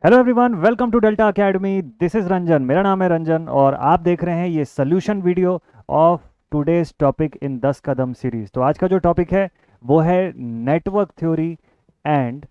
Hello everyone, welcome to Delta academy. This is Ranjan, मेरा नाम है रंजन और आप देख रहे हैं ये solution video of today's topic in 10 Kadam series. तो आज का जो टॉपिक है वो है नेटवर्क थ्योरी एंड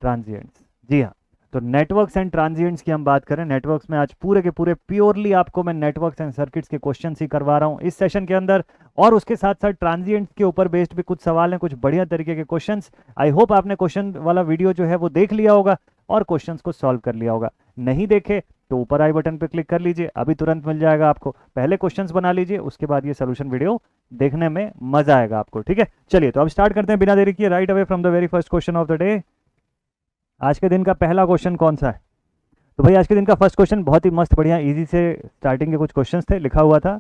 ट्रांजिएंट्स। जी हाँ, तो नेटवर्क्स एंड ट्रांजिएंट्स की हम बात करें। नेटवर्क्स में आज पूरे के पूरे प्योरली आपको मैं नेटवर्क्स एंड सर्किट्स के क्वेश्चन ही करवा रहा हूँ इस सेशन के अंदर, और उसके साथ साथ ट्रांजिएंट्स के ऊपर बेस्ड भी कुछ सवाल हैं, कुछ बढ़िया तरीके के क्वेश्चंस। आई होप आपने क्वेश्चन वाला वीडियो जो है वो देख लिया होगा और क्वेश्चंस को सॉल्व कर लिया होगा। नहीं देखे तो ऊपर आई बटन पर क्लिक कर लीजिए, अभी तुरंत मिल जाएगा आपको। पहले क्वेश्चंस बना लीजिए, उसके बाद ये सोल्यूशन वीडियो देखने में मजा आएगा आपको। ठीक है, चलिए तो अब स्टार्ट करते हैं बिना देरी किए, right away from the very first question of the day. आज के दिन का पहला क्वेश्चन कौन सा है? तो भाई आज के दिन का फर्स्ट क्वेश्चन बहुत ही मस्त बढ़िया इजी से स्टार्टिंग के कुछ क्वेश्चंस थे। लिखा हुआ था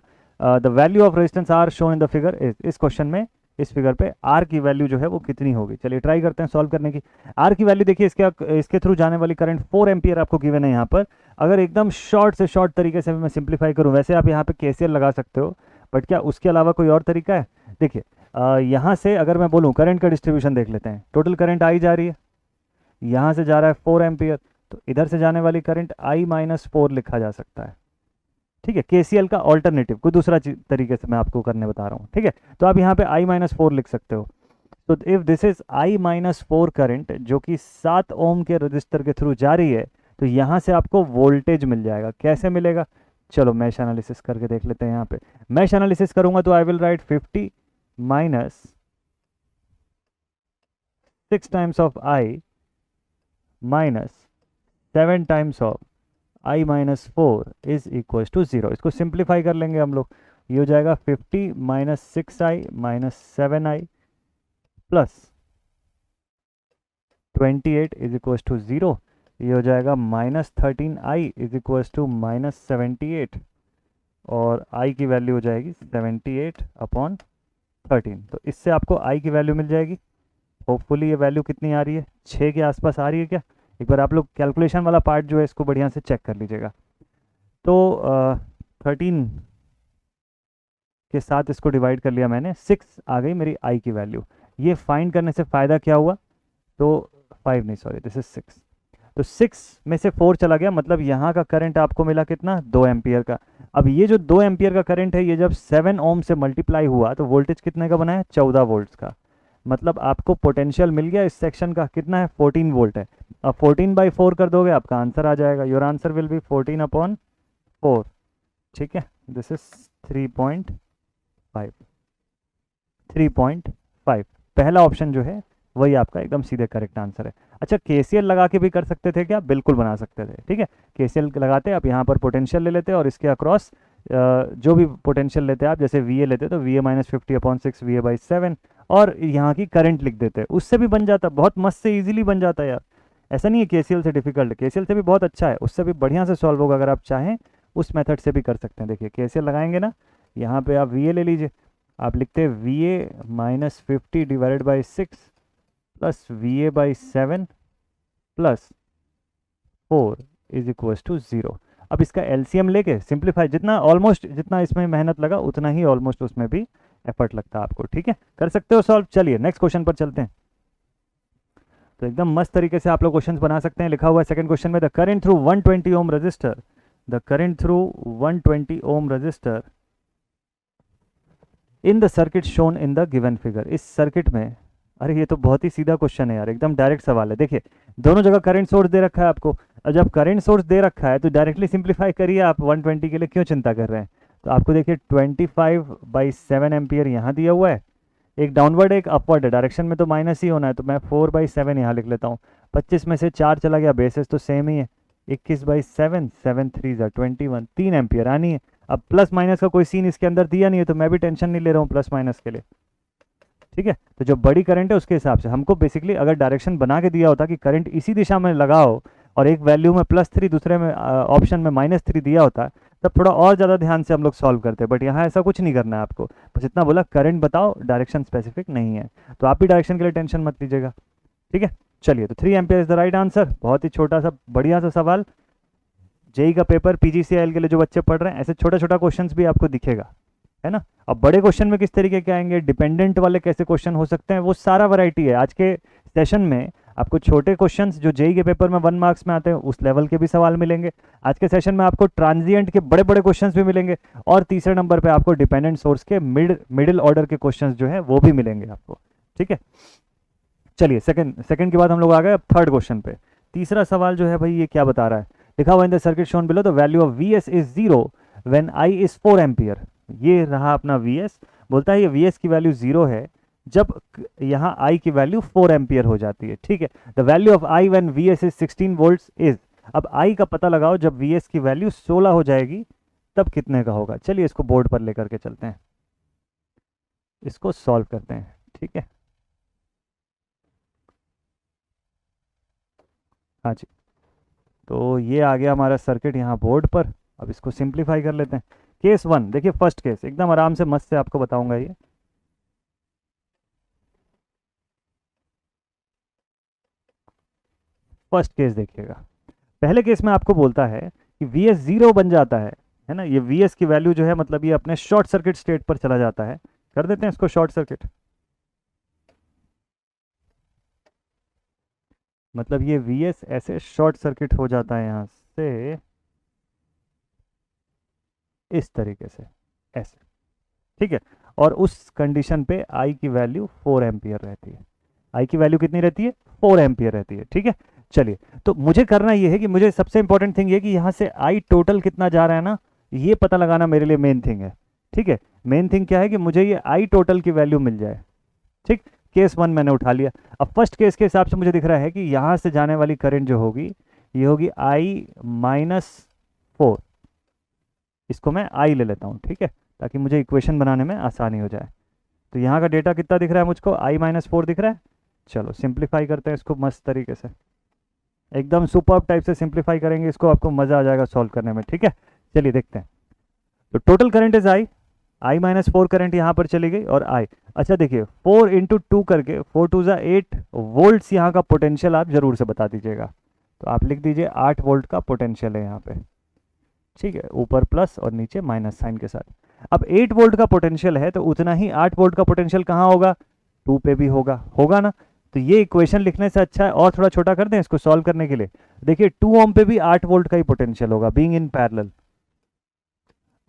the value of resistance R shown in the figure. इस क्वेश्चन में इस फिगर पे आर की वैल्यू जो है वो कितनी होगी। चलिए ट्राई करते हैं सॉल्व करने की। आर की वैल्यू देखिए, इसके थ्रू जाने वाली करंट 4 एम्पियर आपको गिवन है यहाँ पर। अगर एकदम शॉर्ट से शॉर्ट तरीके से मैं सिंप्लीफाई करूँ, वैसे आप यहाँ पे केसीएल लगा सकते हो, बट क्या उसके अलावा कोई और तरीका है? देखिए यहाँ से अगर मैं बोलूँ करंट का डिस्ट्रीब्यूशन देख लेते हैं। टोटल करंट आई जा रही है, यहाँ से जा रहा है 4 एम्पियर, तो इधर से जाने वाली करंट I-4 लिखा जा सकता है। ठीक है, केसीएल का ऑल्टरनेटिव कोई दूसरा तरीके से मैं आपको करने बता रहा हूँ। ठीक है, तो आप यहाँ पे I-4 लिख सकते हो। तो if this is I-4 current जो कि 7 ओम के रजिस्टर के थ्रू जा रही है, तो यहाँ से आपको वोल्टेज मिल जाएगा। कैसे मिलेगा? चलो मैश एनालिसिस करके देख लेते हैं। यहाँ पे मैश एनालिसिस करूंगा तो I will write 50 minus 6 times of I minus 7 times of I-4 is equal to 0। इसको सिंप्लीफाई कर लेंगे हम लोग। ये हो जाएगा 50 minus 6I minus 7I plus 28 is equal to 0। ये हो जाएगा minus 13I is equal to minus 78, और I की वैल्यू हो जाएगी 78 अपॉन 13। तो इससे आपको I की वैल्यू मिल जाएगी। होपफुली ये वैल्यू कितनी आ रही है? 6 के आसपास आ रही है क्या? एक बार आप लोग कैलकुलेशन वाला पार्ट जो है इसको बढ़िया से चेक कर लीजिएगा। तो 13 के साथ इसको डिवाइड कर लिया मैंने, 6 आ गई मेरी I की वैल्यू। ये फाइंड करने से फ़ायदा क्या हुआ? तो 5 नहीं, सॉरी, दिस इज 6। तो 6 में से 4 चला गया, मतलब यहाँ का करंट आपको मिला कितना? 2 एम्पियर का। अब ये जो 2 एम्पियर का करंट है, ये जब 7 ओम से मल्टीप्लाई हुआ तो वोल्टेज कितने का बना है? 14 वोल्ट्स का। मतलब आपको पोटेंशियल मिल गया इस सेक्शन का, कितना है? 14 वोल्ट है। अब 14/4 कर दोगे, आपका आंसर आ जाएगा। Your answer will be 14/4। ठीक है, दिस इज 3.5। पहला ऑप्शन जो है वही आपका एकदम सीधे करेक्ट आंसर है। अच्छा, केसीएल लगा के भी कर सकते थे क्या? बिल्कुल बना सकते थे। ठीक है, केसीएल लगाते आप यहाँ पर पोटेंशियल ले लेते और इसके अक्रॉस जो भी पोटेंशियल लेते आप, जैसे VA लेते तो VA-50/6 VA/7, और यहाँ की करंट लिख देते, उससे भी बन जाता। बहुत मस्त से इजीली बन जाता है यार। ऐसा नहीं है केसीएल से डिफिकल्ट, केसीएल से भी बहुत अच्छा है, उससे भी बढ़िया से सॉल्व होगा। अगर आप चाहें उस मेथड से भी कर सकते हैं। देखिए केसीएल लगाएंगे ना, यहाँ पे आप VA ले लीजिए, आप लिखते हैं VA-50 divided by 6 plus VA/7 plus 4 is equal to 0। अब इसका एलसीएम लेके सिंप्लीफाई, जितना ऑलमोस्ट जितना इसमें मेहनत लगा उतना ही ऑलमोस्ट उसमें भी एफर्ट लगता है आपको। ठीक है, कर सकते हो सॉल्व। चलिए नेक्स्ट क्वेश्चन पर चलते हैं। तो एकदम मस्त तरीके से आप लोग क्वेश्चन बना सकते हैं। लिखा हुआ है सेकंड क्वेश्चन में, the current through 120 ohm resistor, the current through 120 ohm resistor in the circuit shown in the given figure. इस सर्किट में, अरे ये तो बहुत ही सीधा क्वेश्चन है यार, एकदम डायरेक्ट सवाल है। देखिए दोनों जगह करंट सोर्स दे रखा है आपको, और जब करंट सोर्स दे रखा है तो डायरेक्टली सिंप्लीफाई करिए आप। 120 के लिए क्यों चिंता कर रहे हैं? तो आपको देखिए 25/7 एम्पियर यहाँ दिया हुआ है, एक डाउनवर्ड एक अपवर्ड है, डायरेक्शन में तो माइनस ही होना है, तो मैं 4/7 यहाँ लिख लेता हूँ। 25 में से 4 चला गया, बेसिस तो सेम ही है। 21/7, 7 3 21, 3 एम्पियर आनी है। अब प्लस माइनस का कोई सीन इसके अंदर दिया नहीं है, तो मैं भी टेंशन नहीं ले रहा हूँ प्लस माइनस के लिए। ठीक है, तो जो बड़ी करंट है उसके हिसाब से हमको बेसिकली, अगर डायरेक्शन बना के दिया होता कि करंट इसी दिशा में लगाओ और एक वैल्यू में +3 दूसरे में ऑप्शन में -3 दिया होता, तब थोड़ा और ज़्यादा ध्यान से हम लोग सॉल्व करते। बट यहाँ ऐसा कुछ नहीं करना है आपको, बस इतना बोला करंट बताओ, डायरेक्शन स्पेसिफिक नहीं है, तो आप भी डायरेक्शन के लिए टेंशन मत लीजिएगा। ठीक है, चलिए तो 3 ampere is the right answer. बहुत ही छोटा सा बढ़िया सा सवाल, जेई का पेपर PGCIL के लिए जो बच्चे पढ़ रहे हैं, ऐसे छोटा छोटा क्वेश्चन भी आपको दिखेगा, है ना। अब बड़े क्वेश्चन में किस तरीके के आएंगे, डिपेंडेंट वाले कैसे क्वेश्चन हो सकते हैं, वो सारा वैरायटी है आज के सेशन में। आपको छोटे क्वेश्चंस जो जेई के पेपर में 1 मार्क्स में आते हैं उस लेवल के भी सवाल मिलेंगे। आज के सेशन में आपको ट्रांजिएंट के बड़े बड़े क्वेश्चंस भी मिलेंगे, और तीसरे नंबर पे आपको डिपेंडेंट सोर्स के मिडिल ऑर्डर के क्वेश्चंस जो है वो भी मिलेंगे आपको, ठीक है। चलिए सेकंड के बाद हम लोग आ गए थर्ड क्वेश्चन पे। तीसरा सवाल जो है भाई ये क्या बता रहा है, लिखा हुआ in the circuit shown below the value of V S is 0 when I is 4 ampere. ये रहा अपना वी एस, बोलता है ये वी एस की वैल्यू 0 है जब यहाँ आई की वैल्यू 4 एम्पियर हो जाती है, ठीक है। The value of I when V S is 16 volts is, अब आई का पता लगाओ जब वी एस की वैल्यू 16 हो जाएगी तब कितने का होगा। चलिए इसको बोर्ड पर लेकर के चलते हैं, इसको सॉल्व करते हैं, ठीक है। हाँ जी, तो ये आ गया हमारा सर्किट यहाँ बोर्ड पर। अब इसको सिंप्लीफाई कर लेते हैं। केस 1 देखिए, फर्स्ट केस एकदम आराम से मस्त से आपको बताऊंगा ये। फर्स्ट केस देखिएगा, पहले केस में आपको बोलता है कि वी एस 0 बन जाता है ना। ये वी एस की वैल्यू जो है मतलब ये अपने शॉर्ट सर्किट स्टेट पर चला जाता है। कर देते हैं इसको शॉर्ट सर्किट, मतलब ये वी एस ऐसे शॉर्ट सर्किट हो जाता है यहाँ से इस तरीके से, ऐसे, ठीक है। और उस कंडीशन पे आई की वैल्यू 4 एम्पियर रहती है। आई की वैल्यू कितनी रहती है? 4 एम्पियर रहती है, ठीक है। चलिए, तो मुझे करना ये है कि मुझे सबसे इंपॉर्टेंट थिंग ये कि यहाँ से आई टोटल कितना जा रहा है ना, ये पता लगाना मेरे लिए मेन थिंग है, ठीक है। मेन थिंग क्या है कि मुझे ये आई टोटल की वैल्यू मिल जाए, ठीक। केस 1 मैंने उठा लिया। अब फर्स्ट केस के हिसाब से मुझे दिख रहा है कि यहाँ से जाने वाली करंट जो होगी ये होगी आई -4। इसको मैं आई ले लेता हूँ, ठीक है, ताकि मुझे इक्वेशन बनाने में आसानी हो जाए। तो यहाँ का डेटा कितना दिख रहा है मुझको? आई -4 दिख रहा है। चलो सिंप्लीफाई करते हैं इसको मस्त तरीके से, एकदम सुपर टाइप से सिंप्लीफाई करेंगे इसको, आपको मज़ा आ जाएगा सॉल्व करने में, ठीक है। चलिए देखते हैं। तो total current is I -4 current यहाँ पर चली गई और आई, अच्छा देखिए 4 × 2 करके 4 2 ज़ा 8 वोल्ट्स यहाँ का पोटेंशियल आप जरूर से बता दीजिएगा। तो आप लिख दीजिए 8 वोल्ट का पोटेंशियल है यहाँ पे, ठीक है, ऊपर प्लस और नीचे माइनस साइन के साथ। अब 8 वोल्ट का पोटेंशियल है तो उतना ही 8 वोल्ट का पोटेंशियल कहाँ होगा? 2 पे भी होगा ना। तो ये इक्वेशन लिखने से अच्छा है और थोड़ा छोटा कर दें इसको सॉल्व करने के लिए। देखिए 2 ओम पे भी 8 वोल्ट का ही पोटेंशियल होगा, बीइंग इन पैरेलल।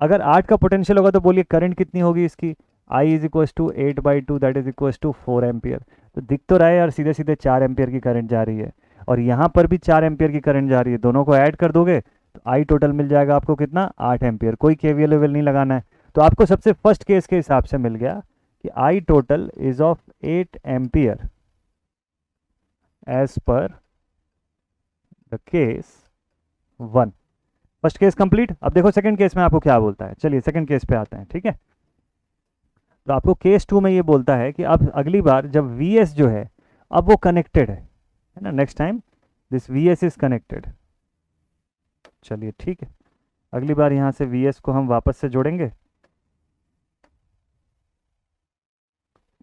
अगर 8 का पोटेंशियल होगा तो बोलिए करंट कितनी होगी इसकी? I is equal to 8/2 that is equal to 4 ampere. तो दिख तो रहा है यार, सीधे सीधे 4 एम्पियर की करंट जा रही है और यहाँ पर भी 4 एम्पियर की करंट जा रही है। दोनों को ऐड कर दोगे तो आई टोटल मिल जाएगा आपको कितना? 8 एम्पियर। कोई केवीएल वेल नहीं लगाना है। तो आपको सबसे फर्स्ट केस के हिसाब से मिल गया कि I total is of 8 ampere as per the case 1। First case complete. अब देखो सेकंड केस में आपको क्या बोलता है। चलिए सेकंड केस पे आते हैं, ठीक है। तो आपको केस 2 में ये बोलता है कि अब अगली बार जब वी एस जो है अब वो कनेक्टेड है ना, next time this V S is connected. चलिए ठीक है, अगली बार यहाँ से वी एस को हम वापस से जोड़ेंगे,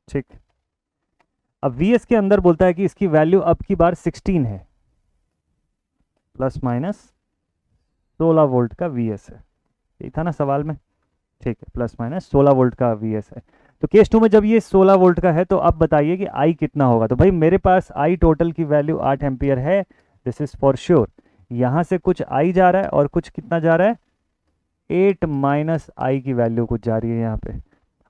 ठीक। अब वी एस के अंदर बोलता है कि इसकी वैल्यू अब की बार 16 है, ±16 वोल्ट का वी एस है। यही था ना सवाल में, ठीक है, ±16 वोल्ट का वी एस है। तो केस 2 में जब ये 16 वोल्ट का है तो अब बताइए कि आई कितना होगा। तो भाई मेरे पास आई टोटल की वैल्यू 8 एम्पियर है, दिस इज फॉर श्योर। यहाँ से कुछ आई जा रहा है और कुछ कितना जा रहा है? 8 माइनस आई की वैल्यू कुछ जा रही है यहाँ पे,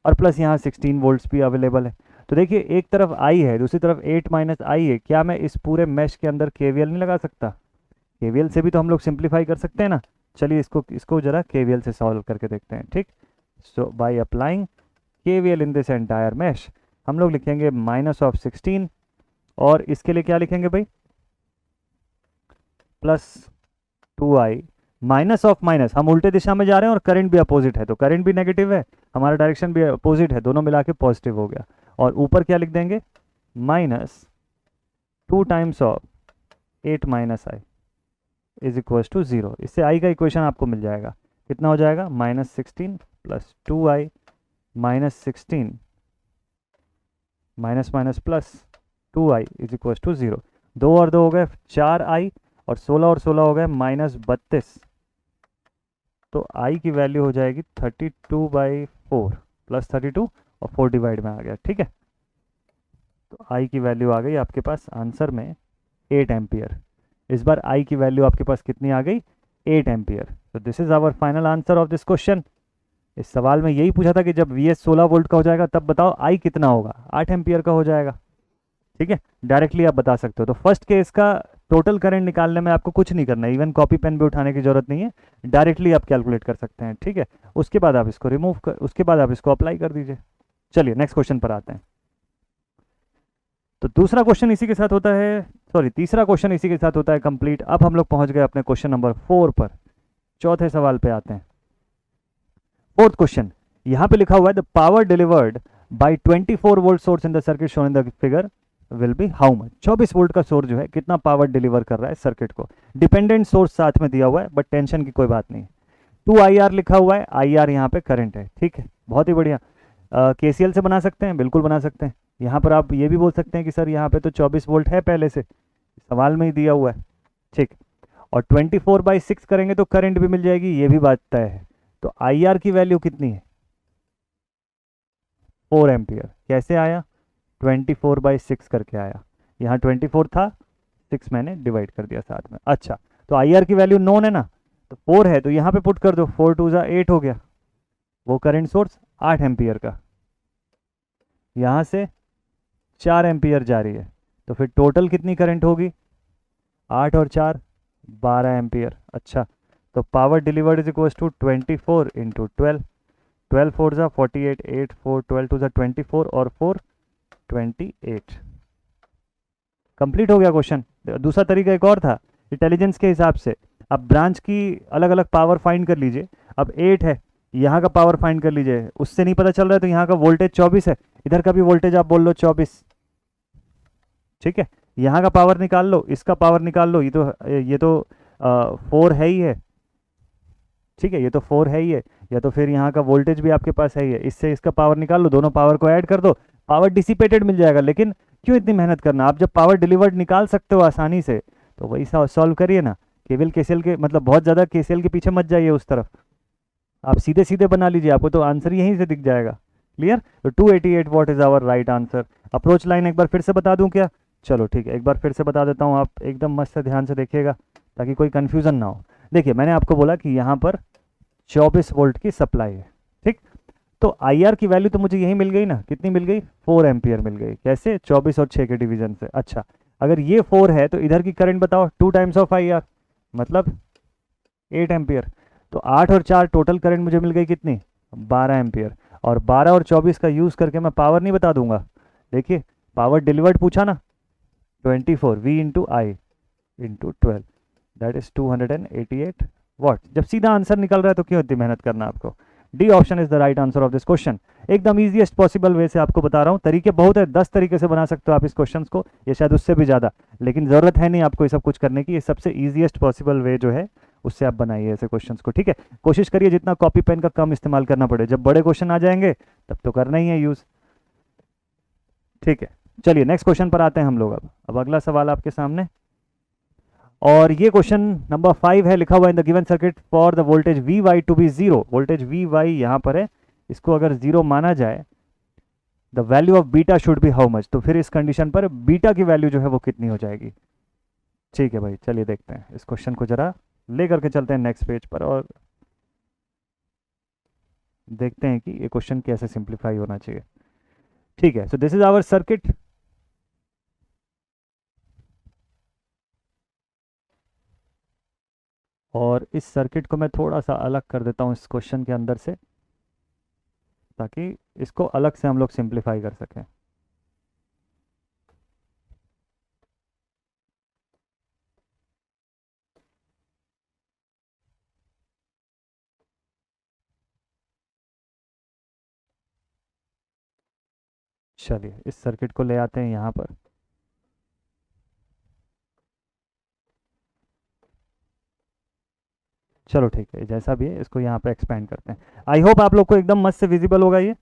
और प्लस यहाँ 16 वोल्ट्स भी अवेलेबल है। तो देखिए एक तरफ आई है, दूसरी तरफ 8 माइनस आई है। क्या मैं इस पूरे मैश के अंदर केवीएल नहीं लगा सकता? केवीएल से भी तो हम लोग सिंप्लीफाई कर सकते हैं ना। चलिए इसको जरा केवीएल से सॉल्व करके देखते हैं, ठीक। So by applying KVL in this entire mesh हम लोग लिखेंगे -16 और इसके लिए क्या लिखेंगे भाई? +2i minus of minus. हम उल्टे दिशा में जा रहे हैं और करंट भी अपोजिट है, तो करंट भी नेगेटिव है, हमारा डायरेक्शन भी अपोजिट है, दोनों मिला के पॉजिटिव हो गया। और ऊपर क्या लिख देंगे? -2 times of 8 minus I is equal to 0। इससे आई का इक्वेशन आपको मिल जाएगा। कितना हो जाएगा? -16 + 2i -16 minus minus plus 2i is equal to 0। 2 और 2 हो गए 4i और 16 और 16 हो गए -32। तो i की वैल्यू हो जाएगी 32/4 +32 और 4 डिवाइड में आ गया, ठीक है। तो i की वैल्यू आ गई आपके पास आंसर में 8 एम्पियर। इस बार आई की वैल्यू आपके पास कितनी आ गई? 8 एम्पियर। तो this is our final answer of this question. इस सवाल में यही पूछा था कि जब वी एस 16 वोल्ट का हो जाएगा तब बताओ आई कितना होगा? 8 एम्पियर का हो जाएगा। ठीक है, डायरेक्टली आप बता सकते हो। तो फर्स्ट केस का टोटल करंट निकालने में आपको कुछ नहीं करना है, इवन कॉपी पेन भी उठाने की जरूरत नहीं है, डायरेक्टली आप कैलकुलेट कर सकते हैं। ठीक है, उसके बाद आप इसको रिमूव कर, उसके बाद आप इसको अप्लाई कर दीजिए। चलिए नेक्स्ट क्वेश्चन पर आते हैं। तो दूसरा क्वेश्चन इसी के साथ होता है, सॉरी तीसरा क्वेश्चन इसी के साथ होता है कंप्लीट। अब हम लोग पहुंच गए अपने क्वेश्चन नंबर 4 पर। चौथे सवाल पे आते हैं। फोर्थ क्वेश्चन, यहां पे लिखा हुआ है the power delivered by 24 volt source in the circuit shown in the figure will be how much. 24 volt का सोर्स जो है कितना पावर डिलीवर कर रहा है सर्किट को। डिपेंडेंट सोर्स साथ में दिया हुआ है, बट टेंशन की कोई बात नहीं। 2 IR लिखा हुआ है, IR यहाँ पे करंट है। ठीक है, बहुत ही बढ़िया। KCL से बना सकते हैं, बिल्कुल बना सकते हैं। यहाँ पर आप ये भी बोल सकते हैं कि सर यहाँ पे तो 24 वोल्ट है पहले से, सवाल में ही दिया हुआ है। ठीक, और 24/6 करेंगे तो करंट भी मिल जाएगी, ये भी बात तय है। तो IR की वैल्यू कितनी है? 4 एम्पियर। कैसे आया? 24/6 करके आया। यहाँ 24 था, 6 मैंने डिवाइड कर दिया साथ में। अच्छा, तो IR की वैल्यू नोन है ना, तो 4 है, तो यहाँ पे पुट कर दो, 4 2 8 हो गया। वो करंट सोर्स 8 एम्पियर का, यहाँ से 4 एम्पियर जा रही है, तो फिर टोटल कितनी करंट होगी? 8 और 4 12 एम्पियर। अच्छा, तो power delivered is equal to 24 into 12। 12 4 जा 48, 8 4 12 2 जा 24 और 4 28। कंप्लीट हो गया क्वेश्चन। दूसरा तरीका एक और था, इंटेलिजेंस के हिसाब से। अब ब्रांच की अलग अलग पावर फाइंड कर लीजिए। अब 8 है, यहाँ का पावर फाइंड कर लीजिए। उससे नहीं पता चल रहा है तो यहाँ का वोल्टेज 24 है, इधर का भी वोल्टेज आप बोल लो 24। ठीक है, यहाँ का पावर निकाल लो, इसका पावर निकाल लो। ये तो 4 है ही है। ठीक है, ये तो 4 है ही है। या तो फिर यहाँ का वोल्टेज भी आपके पास है ही है, इससे इसका पावर निकाल लो, दोनों पावर को ऐड कर दो, पावर डिसिपेटेड मिल जाएगा। लेकिन क्यों इतनी मेहनत करना? आप जब पावर डिलीवर्ड निकाल सकते हो आसानी से, तो वही सॉल्व करिए ना। केवल केसीएल के मतलब बहुत ज़्यादा केसीएल के पीछे मत जाइए उस तरफ, आप सीधे सीधे बना लीजिए, आपको तो आंसर यहीं से दिख जाएगा। क्लियर? तो 288 watt is our right answer. Approach line एक बार फिर से बता दूं क्या? चलो ठीक है, एक बार फिर से बता देता हूँ, आप एकदम मस्त से ध्यान से देखिएगा ताकि कोई कन्फ्यूजन ना हो। देखिए, मैंने आपको बोला कि यहाँ पर 24 वोल्ट की सप्लाई है। ठीक, तो IR की वैल्यू तो मुझे यही मिल गई ना, कितनी मिल गई? 4 एम्पियर मिल गई। कैसे? 24 और 6 के डिवीजन से। अच्छा, अगर ये 4 है तो इधर की करंट बताओ, 2 टाइम्स ऑफ IR मतलब 8 एम्पियर। तो 8 और 4 टोटल करंट मुझे मिल गई कितनी? 12 एम्पियर। और 12 और 24 का यूज़ करके मैं पावर नहीं बता दूंगा। देखिए, पावर डिलीवर्ड पूछा ना, 24 V into I into 12, that is 288 what. जब सीधा आंसर निकल रहा है तो क्यों इतनी मेहनत करना आपको? D option is the right answer of this question. एकदम ईजीएस्ट पॉसिबल वे से आपको बता रहा हूँ। तरीके बहुत है, 10 तरीके से बना सकते हो आप इस क्वेश्चन को, ये शायद उससे भी ज़्यादा, लेकिन ज़रूरत है नहीं आपको ये सब कुछ करने की। ये सबसे ईजीएस्ट पॉसिबल वे जो है उससे आप बनाइए ऐसे क्वेश्चंस को। ठीक है, कोशिश करिए जितना कॉपी पेन का कम इस्तेमाल करना पड़े। जब बड़े क्वेश्चन आ जाएंगे तब तो करना ही है यूज़। ठीक है, चलिए नेक्स्ट क्वेश्चन पर आते हैं हम लोग। अब अगला सवाल आपके सामने, और ये क्वेश्चन नंबर 5 है। लिखा हुआ in the given circuit for the voltage V Y to be zero. Voltage V Y यहाँ पर है, इसको अगर जीरो माना जाए, the value of beta should be how much. तो फिर इस कंडीशन पर बीटा की वैल्यू जो है वो कितनी हो जाएगी? ठीक है भाई, चलिए देखते हैं इस क्वेश्चन को, जरा ले करके चलते हैं नेक्स्ट पेज पर और देखते हैं कि ये क्वेश्चन कैसे सिंप्लीफाई होना चाहिए। ठीक है, so this is our circuit. और इस सर्किट को मैं थोड़ा सा अलग कर देता हूँ इस क्वेश्चन के अंदर से, ताकि इसको अलग से हम लोग सिंप्लीफाई कर सकें। चलिए इस सर्किट को ले आते हैं यहाँ पर। चलो ठीक है, जैसा भी है इसको यहाँ पे एक्सपेंड करते हैं। आई होप आप लोग को एकदम मस्त से विजिबल होगा ये।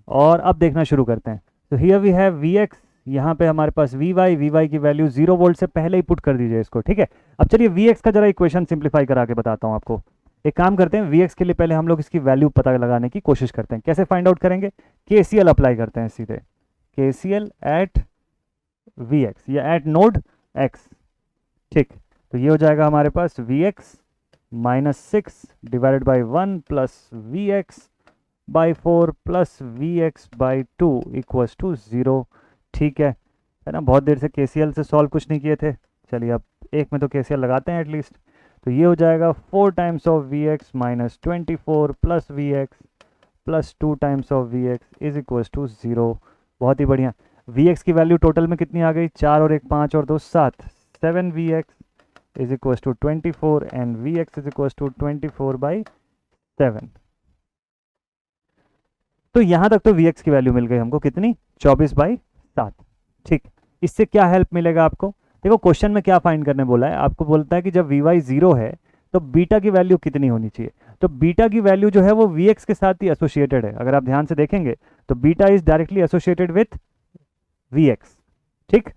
और अब देखना शुरू करते हैं। तो here we have V X, यहाँ पे हमारे पास वी वाई की वैल्यू 0 वोल्ट से पहले ही पुट कर दीजिए इसको। ठीक है, अब चलिए वी एक्स का जरा इक्वेशन सिंप्लीफाई करा के बताता हूँ आपको। एक काम करते हैं, वी एक्स के लिए पहले हम लोग इसकी वैल्यू पता लगाने की कोशिश करते हैं। कैसे फाइंड आउट करेंगे? KCL अप्लाई करते हैं सीधे। KCL एट वी एक्स या एट नोड एक्स। ठीक, तो ये हो जाएगा हमारे पास V X minus 6 divided by 1 plus V X by 4 plus V X by 2 equals to 0। ठीक है ना। बहुत देर से केसीएल से सॉल्व कुछ नहीं किए थे, चलिए अब एक में तो केसीएल लगाते हैं एटलीस्ट। तो ये हो जाएगा 4 times of V X minus 24 plus V X plus 2 times of V X is equals to 0। बहुत ही बढ़िया। वी एक्स की वैल्यू टोटल में कितनी आ गई, 4 और 1 5 और 2 7, 7 V X is equals to 24 and V X is equals to 24/7। तो यहां तक तो वी एक्स की वैल्यू मिल गई हमको, कितनी, 24/7। ठीक, इससे क्या हेल्प मिलेगा आपको, देखो क्वेश्चन में क्या फाइंड करने बोला है, आपको बोलता है कि जब वी वाई 0 है तो बीटा की वैल्यू कितनी होनी चाहिए। तो बीटा की वैल्यू जो है वो वी एक्स के साथ ही एसोसिएटेड है। अगर आप ध्यान से देखेंगे तो beta is directly associated with V X. ठीक,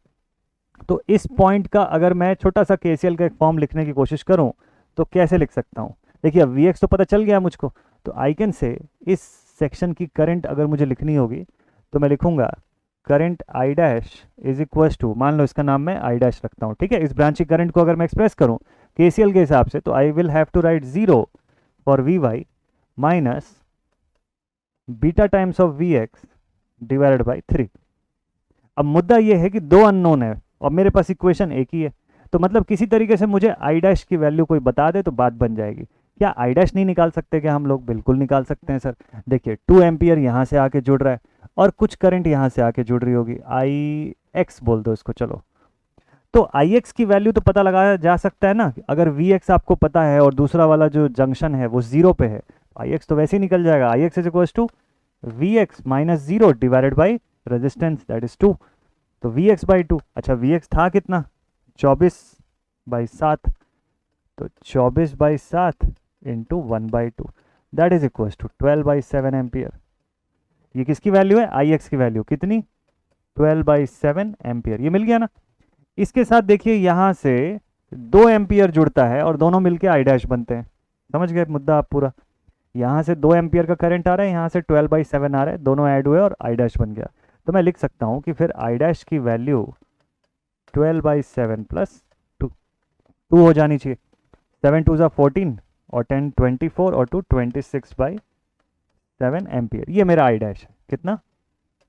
तो इस पॉइंट का अगर मैं छोटा सा केसीएल का एक फॉर्म लिखने की कोशिश करूं तो कैसे लिख सकता हूं। देखिए अब वी एक्स तो पता चल गया मुझको, तो आई कैन से इस सेक्शन की करंट अगर मुझे लिखनी होगी तो मैं लिखूंगा current I dash is equal to, मान लो इसका नाम मैं आई डैश रखता हूँ। ठीक है, इस ब्रांच की करंट को अगर मैं एक्सप्रेस करूँ केसीएल के हिसाब से तो I will have to write 0 for V Y minus beta times of V X divided by 3। अब मुद्दा ये है कि दो अननोन है और मेरे पास इक्वेशन एक ही है, तो मतलब किसी तरीके से मुझे आई डैश की वैल्यू कोई बता दे तो बात बन जाएगी। क्या आई डैश नहीं निकाल सकते क्या हम लोग, बिल्कुल निकाल सकते हैं सर। देखिए 2 एम्पियर यहाँ से आके जुड़ रहा है और कुछ करंट यहाँ से आके जुड़ रही होगी, आई एक्स बोल दो इसको। चलो, तो आई एक्स की वैल्यू तो पता लगाया जा सकता है ना, अगर वी एक्स आपको पता है और दूसरा वाला जो जंक्शन है वो 0 पे है, आई एक्स तो वैसे ही निकल जाएगा। I X is equal to V X minus 0 divided by resistance that is 2। तो वी एक्स बाई 2, अच्छा वी एक्स था कितना, 24/7, तो 24/7 into 1/2 that is equal to 12/7 ampere. ये किसकी वैल्यू है, आई एक्स की वैल्यू कितनी, 12/7 एम्पियर। ये मिल गया ना। इसके साथ देखिए यहाँ से 2 एम्पियर जुड़ता है और दोनों मिलके आई डैश बनते हैं। समझ गए मुद्दा आप पूरा। यहाँ से 2 एम्पियर का करंट आ रहा है, यहाँ से 12/7 आ रहा है, दोनों ऐड हुए और आई डैश बन गया। तो मैं लिख सकता हूँ कि फिर आई डैश की वैल्यू 12/7 प्लस 2 हो जानी चाहिए। 7 2 14 और 10 24 और 2 26/7 एम्पियर। ये मेरा आई डैश है, कितना,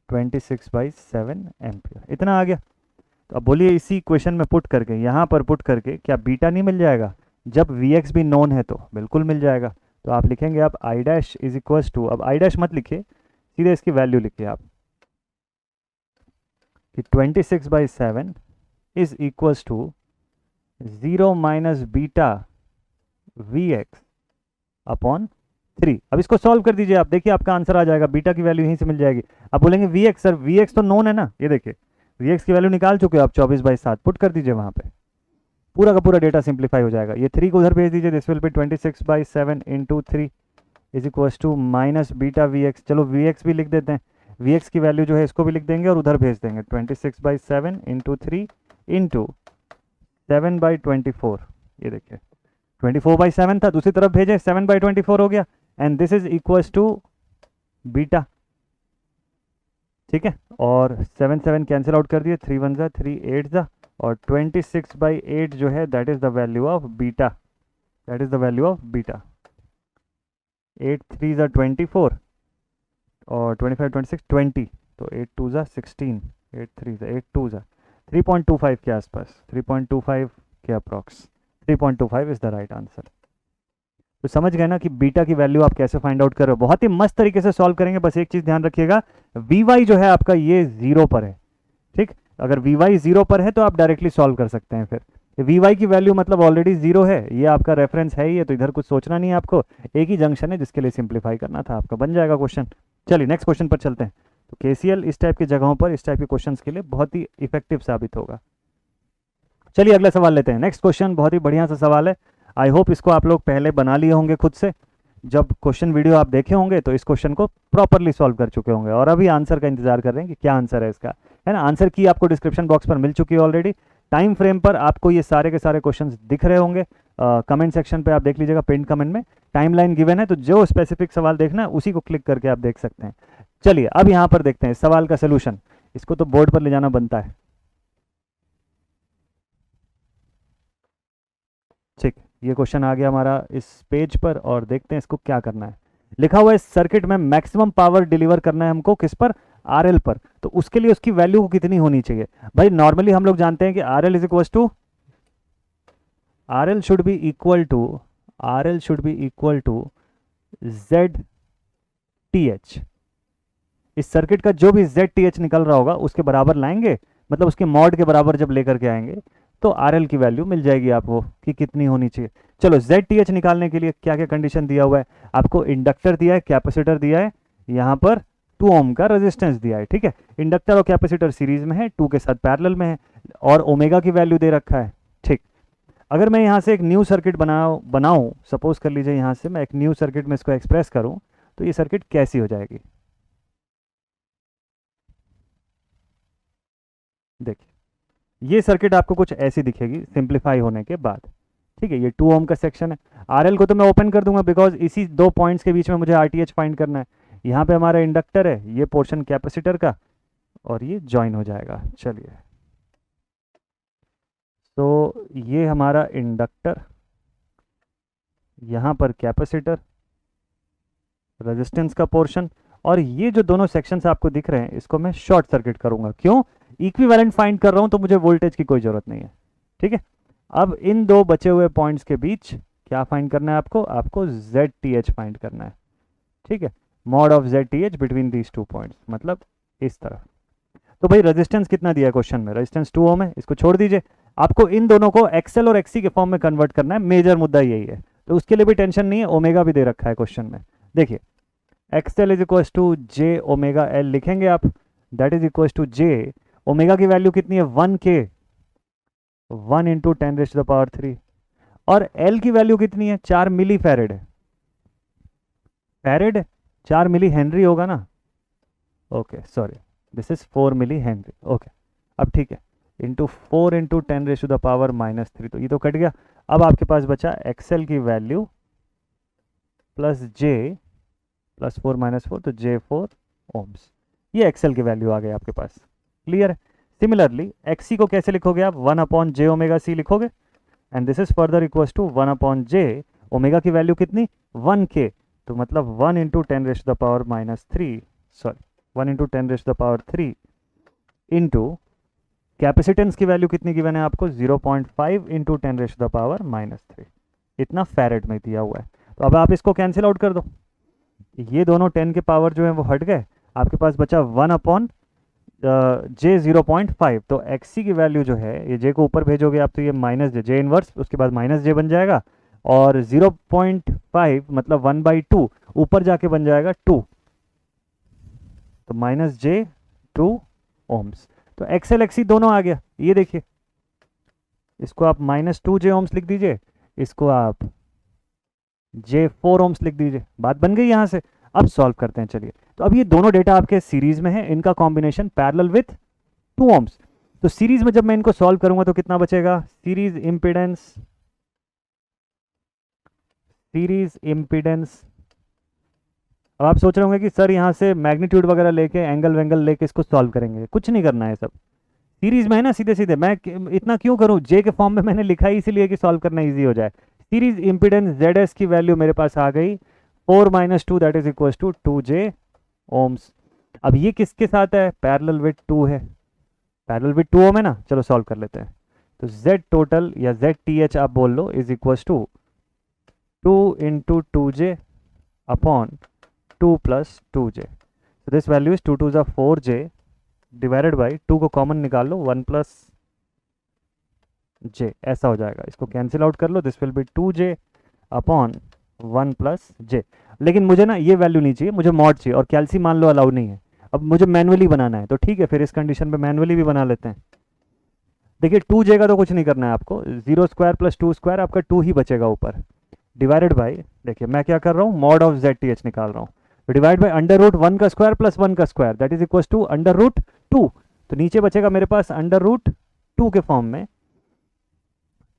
26/7 एम्पियर। इतना आ गया। तो अब बोलिए इसी इक्वेशन में पुट करके, यहाँ पर पुट करके क्या बीटा नहीं मिल जाएगा, जब वी एक्स भी नोन है तो बिल्कुल मिल जाएगा। तो आप लिखेंगे आप I dash is equal to, अब आई डैश मत लिखिए, सीधे इसकी वैल्यू लिखिए आप कि 26/7 is equals to 0 minus beta V X upon 3। अब इसको सॉल्व कर दीजिए आप, देखिए आपका आंसर आ जाएगा, बीटा की वैल्यू यहीं से मिल जाएगी। आप बोलेंगे V X, sir V X तो नोन है ना, ये देखिए वी एक्स की वैल्यू निकाल चुके हो आप, 24/7 पुट कर दीजिए वहाँ पे, पूरा का पूरा डेटा सिंप्लीफाई हो जाएगा। ये 3 को उधर भेज दीजिए, this will be 26/7 into 3 is equals to minus beta V X. चलो वी एक्स भी लिख देते हैं, वी एक्स की वैल्यू जो है इसको भी लिख देंगे और उधर भेज देंगे, 26/7 इंटू 3 इंटू 7/24। ये देखिए 24/7 था, दूसरी तरफ भेजे 7/24 हो गया and this is equals to beta. ठीक है, और 7 7 कैंसिल आउट कर दिए, 3 1 जा 3 8 जा, और 26/8 जो है that is the value of beta, that is the value of beta. 8 3 जा 24 और 25 26 20, तो 8 2 जा 16, 8 3 जा 8 2 जा 3.25 के आसपास, 3.25 के approx, 3.25 is the right answer. तो समझ गए ना कि बीटा की वैल्यू आप कैसे फाइंड आउट कर रहे हो, बहुत ही मस्त तरीके से सॉल्व करेंगे। बस एक चीज ध्यान रखिएगा, वी वाई जो है आपका ये 0 पर है। ठीक, अगर वी वाई 0 पर है तो आप डायरेक्टली सॉल्व कर सकते हैं। फिर वी वाई की वैल्यू मतलब ऑलरेडी 0 है, ये आपका रेफरेंस है ही है, तो इधर कुछ सोचना नहीं है आपको, एक ही जंक्शन है जिसके लिए सिंप्लीफाई करना था आपका, बन जाएगा क्वेश्चन। चलिए नेक्स्ट क्वेश्चन पर चलते हैं। तो केसीएल इस टाइप की जगहों पर, इस टाइप के क्वेश्चन के लिए बहुत ही इफेक्टिव साबित होगा। चलिए अगला सवाल लेते हैं। नेक्स्ट क्वेश्चन बहुत ही बढ़िया सा सवाल है, आई होप इसको आप लोग पहले बना लिए होंगे खुद से, जब क्वेश्चन वीडियो आप देखे होंगे तो इस क्वेश्चन को प्रॉपरली सॉल्व कर चुके होंगे और अभी आंसर का इंतजार कर रहे हैं कि क्या आंसर है इसका, है ना। आंसर की आपको डिस्क्रिप्शन बॉक्स पर मिल चुकी है ऑलरेडी। टाइम फ्रेम पर आपको ये सारे के सारे क्वेश्चंस दिख रहे होंगे, कमेंट सेक्शन पे आप देख लीजिएगा, पिन कमेंट में टाइमलाइन गिवन है, तो जो स्पेसिफिक सवाल देखना है उसी को क्लिक करके आप देख सकते हैं। चलिए अब यहाँ पर देखते हैं सवाल का सोल्यूशन, इसको तो बोर्ड पर ले जाना बनता है। ठीक, ये क्वेश्चन आ गया हमारा इस पेज पर और देखते हैं इसको क्या करना है। लिखा हुआ है इस सर्किट में मैक्सिमम पावर डिलीवर करना है हमको किस पर, आरएल पर। तो उसके लिए उसकी वैल्यू कितनी होनी चाहिए भाई? नॉर्मली हम लोग जानते हैं कि RL is equal to, RL should be equal to, RL should be equal to Z T H. इस सर्किट का जो भी जेड टी एच निकल रहा होगा उसके बराबर लाएंगे, मतलब उसके मॉड के बराबर जब लेकर के आएंगे तो आरएल की वैल्यू मिल जाएगी आपको कि कितनी होनी चाहिए। चलो जेड टी एच निकालने के लिए क्या क्या कंडीशन दिया हुआ है आपको? इंडक्टर दिया है, कैपेसिटर दिया है, यहाँ पर 2 ओम का रेजिस्टेंस दिया है। ठीक है, इंडक्टर और कैपेसिटर सीरीज में है, 2 के साथ पैरेलल में है, और ओमेगा की वैल्यू दे रखा है। ठीक, अगर मैं यहाँ से एक न्यू सर्किट बनाऊँ, सपोज कर लीजिए यहाँ से मैं एक न्यू सर्किट में इसको एक्सप्रेस करूँ, तो ये सर्किट कैसी हो जाएगी? देखिए ये सर्किट आपको कुछ ऐसी दिखेगी सिंप्लीफाई होने के बाद। ठीक है, ये 2 ओम का सेक्शन है। आरएल को तो मैं ओपन कर दूंगा बिकॉज इसी 2 पॉइंट्स के बीच में मुझे आरटीएच फाइंड करना है। यहाँ पे हमारा इंडक्टर है, ये पोर्शन कैपेसिटर का, और ये ज्वाइन हो जाएगा। चलिए, तो ये हमारा इंडक्टर, यहाँ पर कैपेसिटर, रेजिस्टेंस का पोर्शन, और ये जो दोनों सेक्शंस आपको दिख रहे हैं इसको मैं शॉर्ट सर्किट करूंगा। क्यों? इक्विवेलेंट फाइंड कर रहा हूं तो मुझे वोल्टेज की कोई जरूरत नहीं है। ठीक है, अब इन दो बचे हुए पॉइंट्स के बीच क्या फाइंड करना है आपको? आपको जेड टी एच फाइंड करना है। ठीक है, mod of Z T H between these 2 points, मतलब इस तरफ। तो भाई रेजिस्टेंस कितना दिया है क्वेश्चन में? रेजिस्टेंस 2 ओम है, इसको छोड़ दीजिए। आपको इन दोनों को एक्सएल और एक्सी के फॉर्म में कन्वर्ट करना है, मेजर मुद्दा यही है। तो उसके लिए भी टेंशन नहीं है, ओमेगा भी दे रखा है क्वेश्चन में। देखिए XL is equal to J omega L लिखेंगे आप, that is equal to J, omega की वैल्यू कितनी है? 1 के, 1 इंटू 10⁻³ और एल की वैल्यू कितनी है? 4 मिली फैरेड है। फैरेड 4 मिली हेनरी होगा ना? Okay sorry, this is 4 milli henry. Okay, अब ठीक है, इंटू 4 इंटू 10⁻³ तो ये तो कट गया। अब आपके पास बचा एक्सएल की वैल्यू प्लस जे प्लस 4 माइनस 4, तो J4 ओम्स। ये एक्सएल की वैल्यू आ गई आपके पास। क्लियर है? सिमिलरली एक्सी को कैसे लिखोगे आप? 1/j ओमेगा सी लिखोगे, and this is further equals to 1/j, omega की वैल्यू कितनी? 1k, तो मतलब 1 into 10⁻³ sorry 1 into 10⁻³ into capacitance की वैल्यू कितनी गिवन है आपको? 0.5 इंटू 10⁻³ इतना फैरेड में दिया हुआ है। तो अब आप इसको कैंसिल आउट कर दो, ये दोनों 10 के पावर जो है वो हट गए, आपके पास बचा 1/j 0.5। तो एक्सी की वैल्यू जो है, ये जे को ऊपर भेजोगे आप तो ये माइनस जे इनवर्स, उसके बाद माइनस जे बन जाएगा, और 0.5 मतलब 1/2 ऊपर जाके बन जाएगा 2, तो -j2 ओम्स। तो एक्सएल एक्सी दोनों आ गया। ये देखिए, इसको आप -2j ओम्स लिख दीजिए, इसको आप J4 ओम्स लिख दीजिए। बात बन गई यहाँ से। अब सॉल्व करते हैं, चलिए। तो अब ये दोनों डेटा आपके सीरीज में है, इनका कॉम्बिनेशन पैरेलल विथ 2 ओम्स। तो सीरीज में जब मैं इनको सॉल्व करूंगा तो कितना बचेगा? Series impedance. अब आप सोच रहे होंगे कि सर यहाँ से मैग्नीट्यूड वगैरह लेके एंगल वेंगल लेके इसको सॉल्व करेंगे। कुछ नहीं करना है, सब सीरीज में है ना, सीधे सीधे। मैं इतना क्यों करूँ? जे के फॉर्म में मैंने लिखा ही इसीलिए कि सॉल्व करना ईजी हो जाए। सीरीज इम्पीडेंस ZS की वैल्यू मेरे पास आ गई 4 - 2 that is equal to 2J ohms. अब ये किसके साथ है? पैरेलल विथ 2 है, पैरेलल विथ 2 ओम है ना। चलो सॉल्व कर लेते हैं। तो Z टोटल या ZTH आप बोल लो is equal to 2 into 2J upon 2 plus 2J। so this value is 2 2 is 4J divided by 2 को कॉमन निकाल लो, 1 प्लस J ऐसा हो जाएगा। इसको कैंसिल आउट कर लो, this will be 2J upon 1 plus J। लेकिन मुझे ना ये वैल्यू नहीं चाहिए, मुझे मॉड चाहिए, और कैल्सी मान लो अलाउड नहीं है। अब मुझे मैनुअली बनाना है, तो ठीक है, फिर इस कंडीशन में मैनुअली भी बना लेते हैं। देखिए 2J का तो कुछ नहीं करना है आपको, 0² प्लस 2² आपका 2 ही बचेगा ऊपर, डिवाइडेड बाई, देखिए मैं क्या कर रहा हूँ, मॉड ऑफ ZTH निकाल रहा हूँ, डिवाइड बाई √1 का स्क्वायर प्लस 1 का square that is equal to √2। तो नीचे बचेगा मेरे पास √2 के फॉर्म में।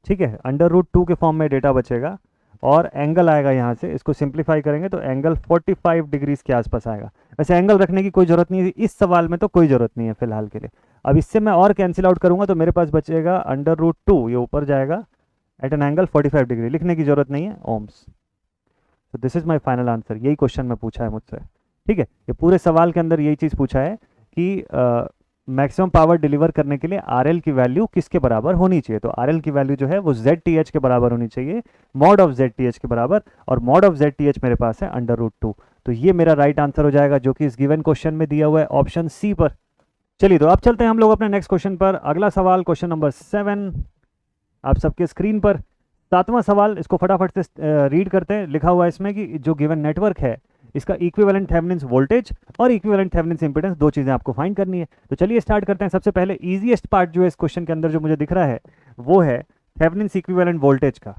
ठीक है, √2 के फॉर्म में डेटा बचेगा, और एंगल आएगा यहाँ से, इसको सिंप्लीफाई करेंगे तो एंगल 45 डिग्रीज के आसपास आएगा। वैसे एंगल रखने की कोई ज़रूरत नहीं है इस सवाल में, तो कोई ज़रूरत नहीं है फिलहाल के लिए। अब इससे मैं और कैंसिल आउट करूँगा तो मेरे पास बचेगा √2, ये ऊपर जाएगा, एट एन एंगल 45 डिग्री, लिखने की जरूरत नहीं है, ओम्स। तो this is my final answer, यही क्वेश्चन में पूछा है मुझसे। ठीक है, ये पूरे सवाल के अंदर यही चीज़ पूछा है कि मैक्सिमम पावर डिलीवर करने के लिए आर की वैल्यू किसके बराबर होनी चाहिए। तो आर की वैल्यू जो है वो ZTH के बराबर होनी चाहिए, मॉड ऑफ ZTH के बराबर, और मॉड ऑफ ZTH मेरे पास है √2। तो ये मेरा राइट आंसर हो जाएगा, जो कि इस गिवन क्वेश्चन में दिया हुआ है ऑप्शन सी पर। चलिए, तो अब चलते हैं हम लोग अपने नेक्स्ट क्वेश्चन पर। अगला सवाल, क्वेश्चन नंबर 7 आप सबके स्क्रीन पर। 7वां सवाल, इसको फटाफट से रीड करते हैं। लिखा हुआ है इसमें कि जो गिवन नेटवर्क है इसका इक्विवेलेंट थेवेनिन्स वोल्टेज और इक्विवेलेंट थेवेनिन्स इंपेडेंस, दो चीज़ें आपको फाइंड करनी है। तो चलिए स्टार्ट करते हैं। सबसे पहले इजीएस्ट पार्ट जो है इस क्वेश्चन के अंदर जो मुझे दिख रहा है वो है थेवेनिन्स इक्विवेलेंट वोल्टेज का।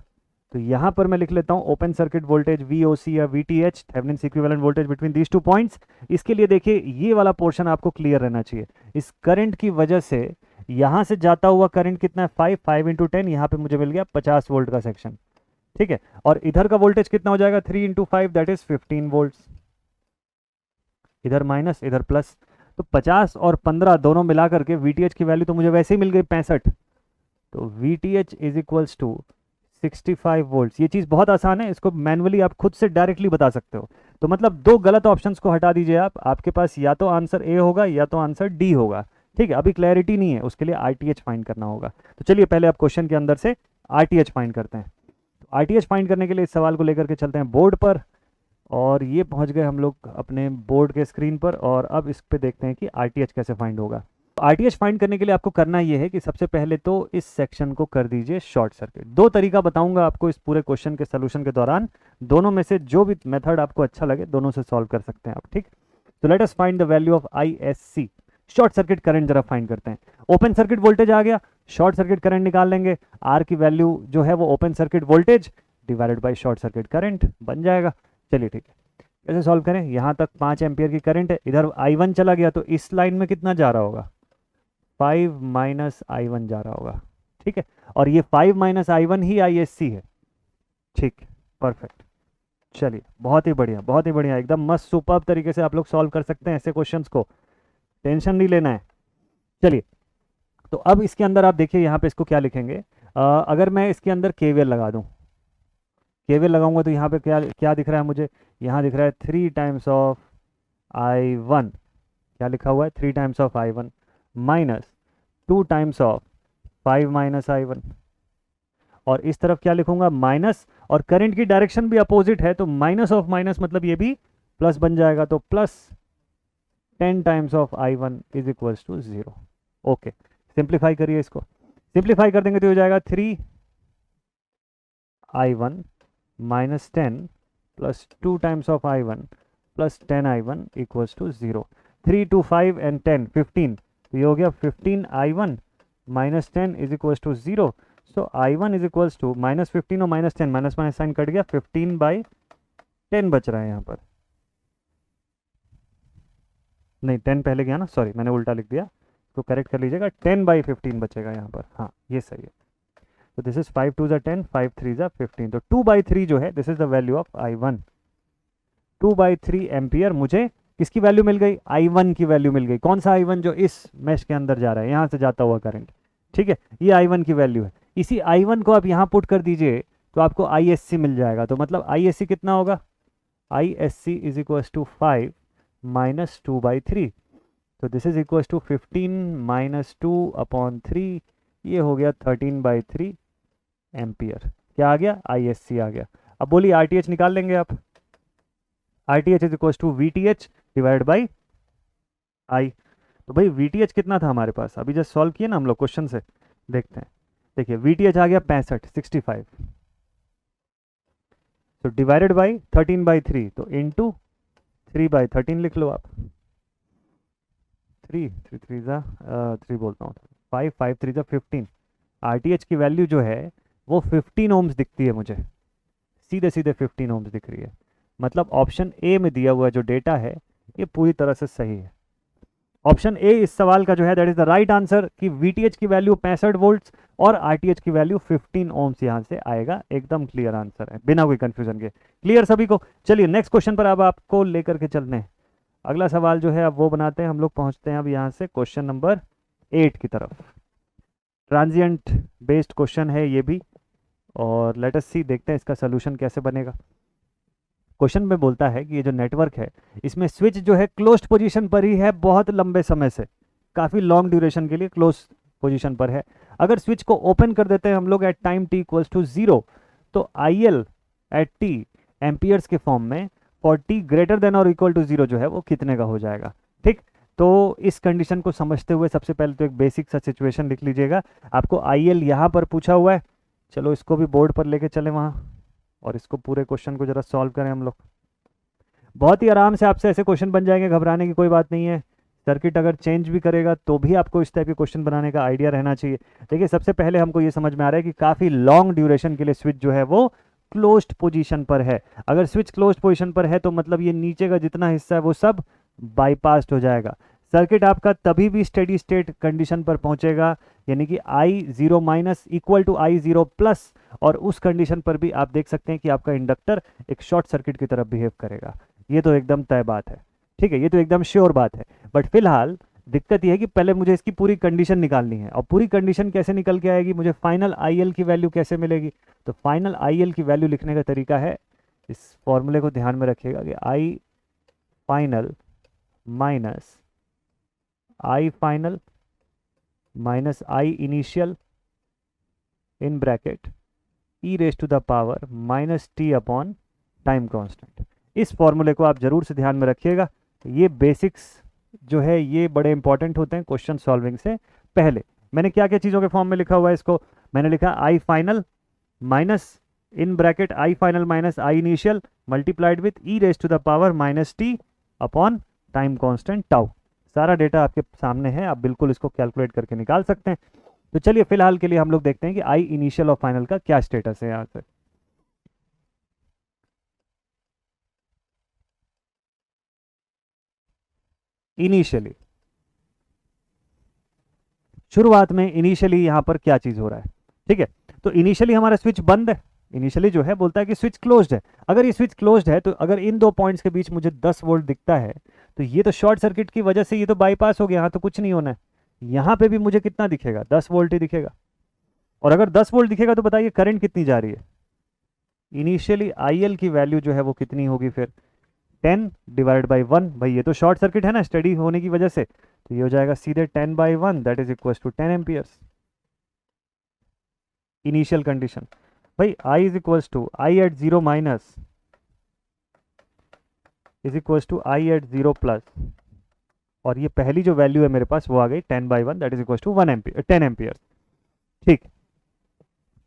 तो यहाँ पर मैं लिख लेता हूँ ओपन सर्किट वोल्टेज VOC या VTH, Thevenin's equivalent voltage between these 2 points. इसके लिए देखिए ये वाला पोर्शन आपको क्लियर रहना चाहिए। इस करंट की वजह से यहाँ से जाता हुआ करंट कितना है, 5 इंटू 10, यहाँ पे मुझे मिल गया 50 वोल्ट का सेक्शन। ठीक है, और इधर का वोल्टेज कितना हो जाएगा, 3 इंटू 5 दैट इज 15 वोल्ट। इधर माइनस इधर प्लस, तो 50 और 15 दोनों मिला करके VTH की वैल्यू तो मुझे वैसे ही मिल गई 65। तो VTH is equals to 65 volts. ये चीज़ बहुत आसान है, इसको मैनुअली आप खुद से डायरेक्टली बता सकते हो। तो मतलब दो गलत ऑप्शंस को हटा दीजिए आप, आपके पास या तो आंसर ए होगा या तो आंसर डी होगा। ठीक है, अभी क्लैरिटी नहीं है, उसके लिए RTH फाइंड करना होगा। तो चलिए पहले आप क्वेश्चन के अंदर से RTH फाइंड करते हैं। तो RTH फाइंड करने के लिए इस सवाल को लेकर के चलते हैं बोर्ड पर, और ये पहुंच गए हम लोग अपने बोर्ड के स्क्रीन पर। और अब इस पे देखते हैं कि RTH कैसे फाइंड होगा। RTH फाइंड करने के लिए आपको करना ये है कि सबसे पहले तो इस सेक्शन को कर दीजिए शॉर्ट सर्किट। दो तरीका बताऊंगा आपको इस पूरे क्वेश्चन के सोल्यूशन के दौरान, दोनों में से जो भी मेथड आपको अच्छा लगे दोनों से सॉल्व कर सकते हैं आप। ठीक, तो let us find the value of ISC। Short circuit current जरा फाइंड करते हैं। ओपन सर्किट वोल्टेज आ गया, शॉर्ट सर्किट करंट निकाल लेंगे। आर की वैल्यू जो है वो open circuit voltage divided by short circuit current बन जाएगा। चलिए ठीक है, कैसे सॉल्व करें। यहाँ तक 5 एम्पियर की करंट है, इधर I1 चला गया, तो इस लाइन में कितना जा रहा होगा, 5 माइनस I1 जा रहा होगा। ठीक है, और ये 5 माइनस I1 ही ISC है। ठीक, परफेक्ट। चलिए, बहुत ही बढ़िया, बहुत ही बढ़िया, एकदम मस्त सुपर्ब तरीके से आप लोग सॉल्व कर सकते हैं ऐसे क्वेश्चंस को, टेंशन नहीं लेना है। चलिए, तो अब इसके अंदर आप देखिए यहाँ पे इसको क्या लिखेंगे। अगर मैं इसके अंदर KVL लगा दूँ, KVL लगाऊंगा तो यहाँ पे क्या क्या दिख रहा है मुझे, यहाँ दिख रहा है 3 टाइम्स ऑफ I1, क्या लिखा हुआ है 3 times of I1 minus 2 times of 5 minus I1, और इस तरफ क्या लिखूंगा माइनस, और करंट की डायरेक्शन भी अपोजिट है तो माइनस ऑफ माइनस मतलब ये भी प्लस बन जाएगा, तो plus 10 times of I1 is equals to 0। Okay, simplify करिए इसको, सिंप्लीफाई कर देंगे तो हो जाएगा 3I1 minus 10 plus 2 times of I1 plus 10I1 equals to 0। 3 2 5 and 10 15, तो ये हो गया 15I1 minus 10 is equals to 0। So I1 is equals to minus 15 और minus 10, minus minus sign cut गया, 15/10 बच रहा है यहाँ पर। नहीं, 10 पहले गया ना, सॉरी मैंने उल्टा लिख दिया, तो करेक्ट कर लीजिएगा, 10/15 बचेगा यहाँ पर। हाँ, ये सही है। तो दिस इज 5 2 10, 5 3 15, तो 2/3 जो है this is the value of I1। 2/3 ampere मुझे किसकी वैल्यू मिल गई, I1 की वैल्यू मिल गई। कौन सा I1, जो इस मैश के अंदर जा रहा है, यहाँ से जाता हुआ करंट। ठीक है, ये I1 की वैल्यू है। इसी I1 को आप यहाँ पुट कर दीजिए तो आपको ISC मिल जाएगा। तो मतलब ISC कितना होगा, ISC is equal to 5 minus 2/3, तो this is equal to 15 minus 2/3, ये हो गया 13/3 एम्पियर। क्या आ गया, ISC आ गया। अब बोलिए RTH निकाल लेंगे आप। RTH is equal to VTH divide by I। तो भाई VTH कितना था हमारे पास, अभी जस्ट सॉल्व किए ना हम लोग क्वेश्चन से, देखते हैं। देखिए VTH आ गया 65 तो डिवाइडेड बाई 13/3, तो इंटू 3/13 लिख लो आप। 3 3 3 बोलता हूँ, 5 5 3 15। RTH की वैल्यू जो है वो 15 ओम्स दिखती है मुझे, सीधे सीधे 15 ओम्स दिख रही है। मतलब ऑप्शन ए में दिया हुआ जो डेटा है ये पूरी तरह से सही है। ऑप्शन ए इस सवाल का जो है that is the right answer, कि VTH की वैल्यू 65 वोल्ट्स और RTH की वैल्यू 15 ओम्स यहाँ से आएगा। एकदम क्लियर आंसर है, बिना कोई कंफ्यूजन के। क्लियर सभी को। चलिए नेक्स्ट क्वेश्चन पर अब आपको लेकर के चलते हैं। अगला सवाल जो है अब वो बनाते हैं हम लोग, पहुंचते हैं अब यहाँ से क्वेश्चन नंबर 8 की तरफ। ट्रांजिएंट बेस्ड क्वेश्चन है ये भी, और लेट अस सी, देखते हैं इसका सोल्यूशन कैसे बनेगा। क्वेश्चन में बोलता है कि ये जो नेटवर्क है इसमें स्विच जो है क्लोज्ड पोजीशन पर ही है बहुत लंबे समय से, काफ़ी लॉन्ग ड्यूरेशन के लिए क्लोज पोजीशन पर है। अगर स्विच को ओपन कर देते हैं हम लोग at time t equals to 0, तो I L at T amperes के फॉर्म में फॉर टी ग्रेटर देन और इक्वल टू 0 जो है वो कितने का हो जाएगा। ठीक, तो इस कंडीशन को समझते हुए सबसे पहले तो एक बेसिक सा सिचुएशन लिख लीजिएगा। आपको आई एल यहाँ पर पूछा हुआ है, चलो इसको भी बोर्ड पर लेके चले वहाँ और इसको पूरे क्वेश्चन को जरा सॉल्व करें हम लोग। बहुत ही आराम से आपसे ऐसे क्वेश्चन बन जाएंगे, घबराने की कोई बात नहीं है। सर्किट अगर चेंज भी करेगा तो भी आपको इस टाइप के क्वेश्चन बनाने का आइडिया रहना चाहिए। देखिए सबसे पहले हमको ये समझ में आ रहा है कि काफ़ी लॉन्ग ड्यूरेशन के लिए स्विच जो है वो क्लोज्ड पोजीशन पर है। अगर स्विच क्लोज्ड पोजीशन पर है तो मतलब ये नीचे का जितना हिस्सा है वो सब बाईपास्ड हो जाएगा। सर्किट आपका तभी भी स्टेडी स्टेट कंडीशन पर पहुंचेगा, यानी कि I0 minus equal to I0 plus, और उस कंडीशन पर भी आप देख सकते हैं कि आपका इंडक्टर एक शॉर्ट सर्किट की तरफ बिहेव करेगा। ये तो एकदम तय बात है, ठीक है, ये तो एकदम श्योर बात है। बट फिलहाल दिक्कत यह है कि पहले मुझे इसकी पूरी कंडीशन निकालनी है, और पूरी कंडीशन कैसे निकल के आएगी, मुझे फाइनल IL की वैल्यू कैसे मिलेगी। तो फाइनल IL की वैल्यू लिखने का तरीका है, इस फॉर्मूले को ध्यान में रखिएगा कि I final minus I final minus I initial in bracket e raise to the power minus T upon time constant. इस फॉर्मूले को आप जरूर से ध्यान में रखिएगा। ये बेसिक्स जो है ये बड़े इंपॉर्टेंट होते हैं क्वेश्चन सॉल्विंग से पहले। मैंने क्या क्या चीज़ों के फॉर्म में लिखा हुआ है इसको, मैंने लिखा I final minus in bracket I final minus I initial multiplied with e raise to the power minus T upon time constant tau. सारा डेटा आपके सामने है, आप बिल्कुल इसको कैलकुलेट करके निकाल सकते हैं। तो चलिए फिलहाल के लिए हम लोग देखते हैं कि I इनिशियल और फाइनल का क्या स्टेटस है यहाँ से। इनिशियली, शुरुआत में इनिशियली यहाँ पर क्या चीज़ हो रहा है, ठीक है। तो इनिशियली हमारा स्विच बंद है, इनिशियली जो है बोलता है कि स्विच क्लोज्ड है। अगर ये स्विच क्लोज्ड है तो अगर इन दो पॉइंट्स के बीच मुझे 10 वोल्ट दिखता है तो ये तो शॉर्ट सर्किट की वजह से ये तो बाईपास हो गया, यहाँ तो कुछ नहीं होना है। यहाँ पे भी मुझे कितना दिखेगा, 10 वोल्ट ही दिखेगा। और अगर 10 वोल्ट दिखेगा तो बताइए करंट कितनी जा रही है। इनिशियली IL की वैल्यू जो है वो कितनी होगी फिर, 10 डिवाइड बाई 1। भाई ये तो शॉर्ट सर्किट है ना स्टडी होने की वजह से, तो ये हो जाएगा सीधे 10 by 1 that is equal to 10 amperes. Initial condition भाई I is equals to I at 0 minus is equals to I at 0 plus, और ये पहली जो वैल्यू है मेरे पास वो आ गई 10 by 1 that is equals to 1 ampere 10 ampere. ठीक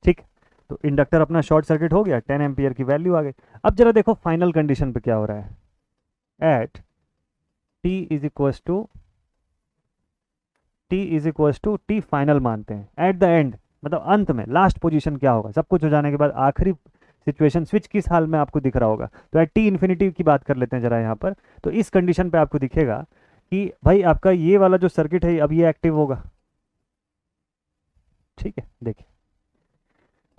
ठीक, तो इंडक्टर अपना शॉर्ट सर्किट हो गया, 10 एम्पियर की वैल्यू आ गई। अब जरा देखो फाइनल कंडीशन पे क्या हो रहा है। At t is equals to t final मानते हैं, एट द एंड मतलब अंत में लास्ट पोजीशन क्या होगा, सब कुछ हो जाने के बाद आखिरी सिचुएशन स्विच किस हाल में आपको दिख रहा होगा। तो एट टी इन्फिनिटी की बात कर लेते हैं जरा यहाँ पर। तो इस कंडीशन पे आपको दिखेगा कि भाई आपका ये वाला जो सर्किट है अब ये एक्टिव होगा, ठीक है। देखिए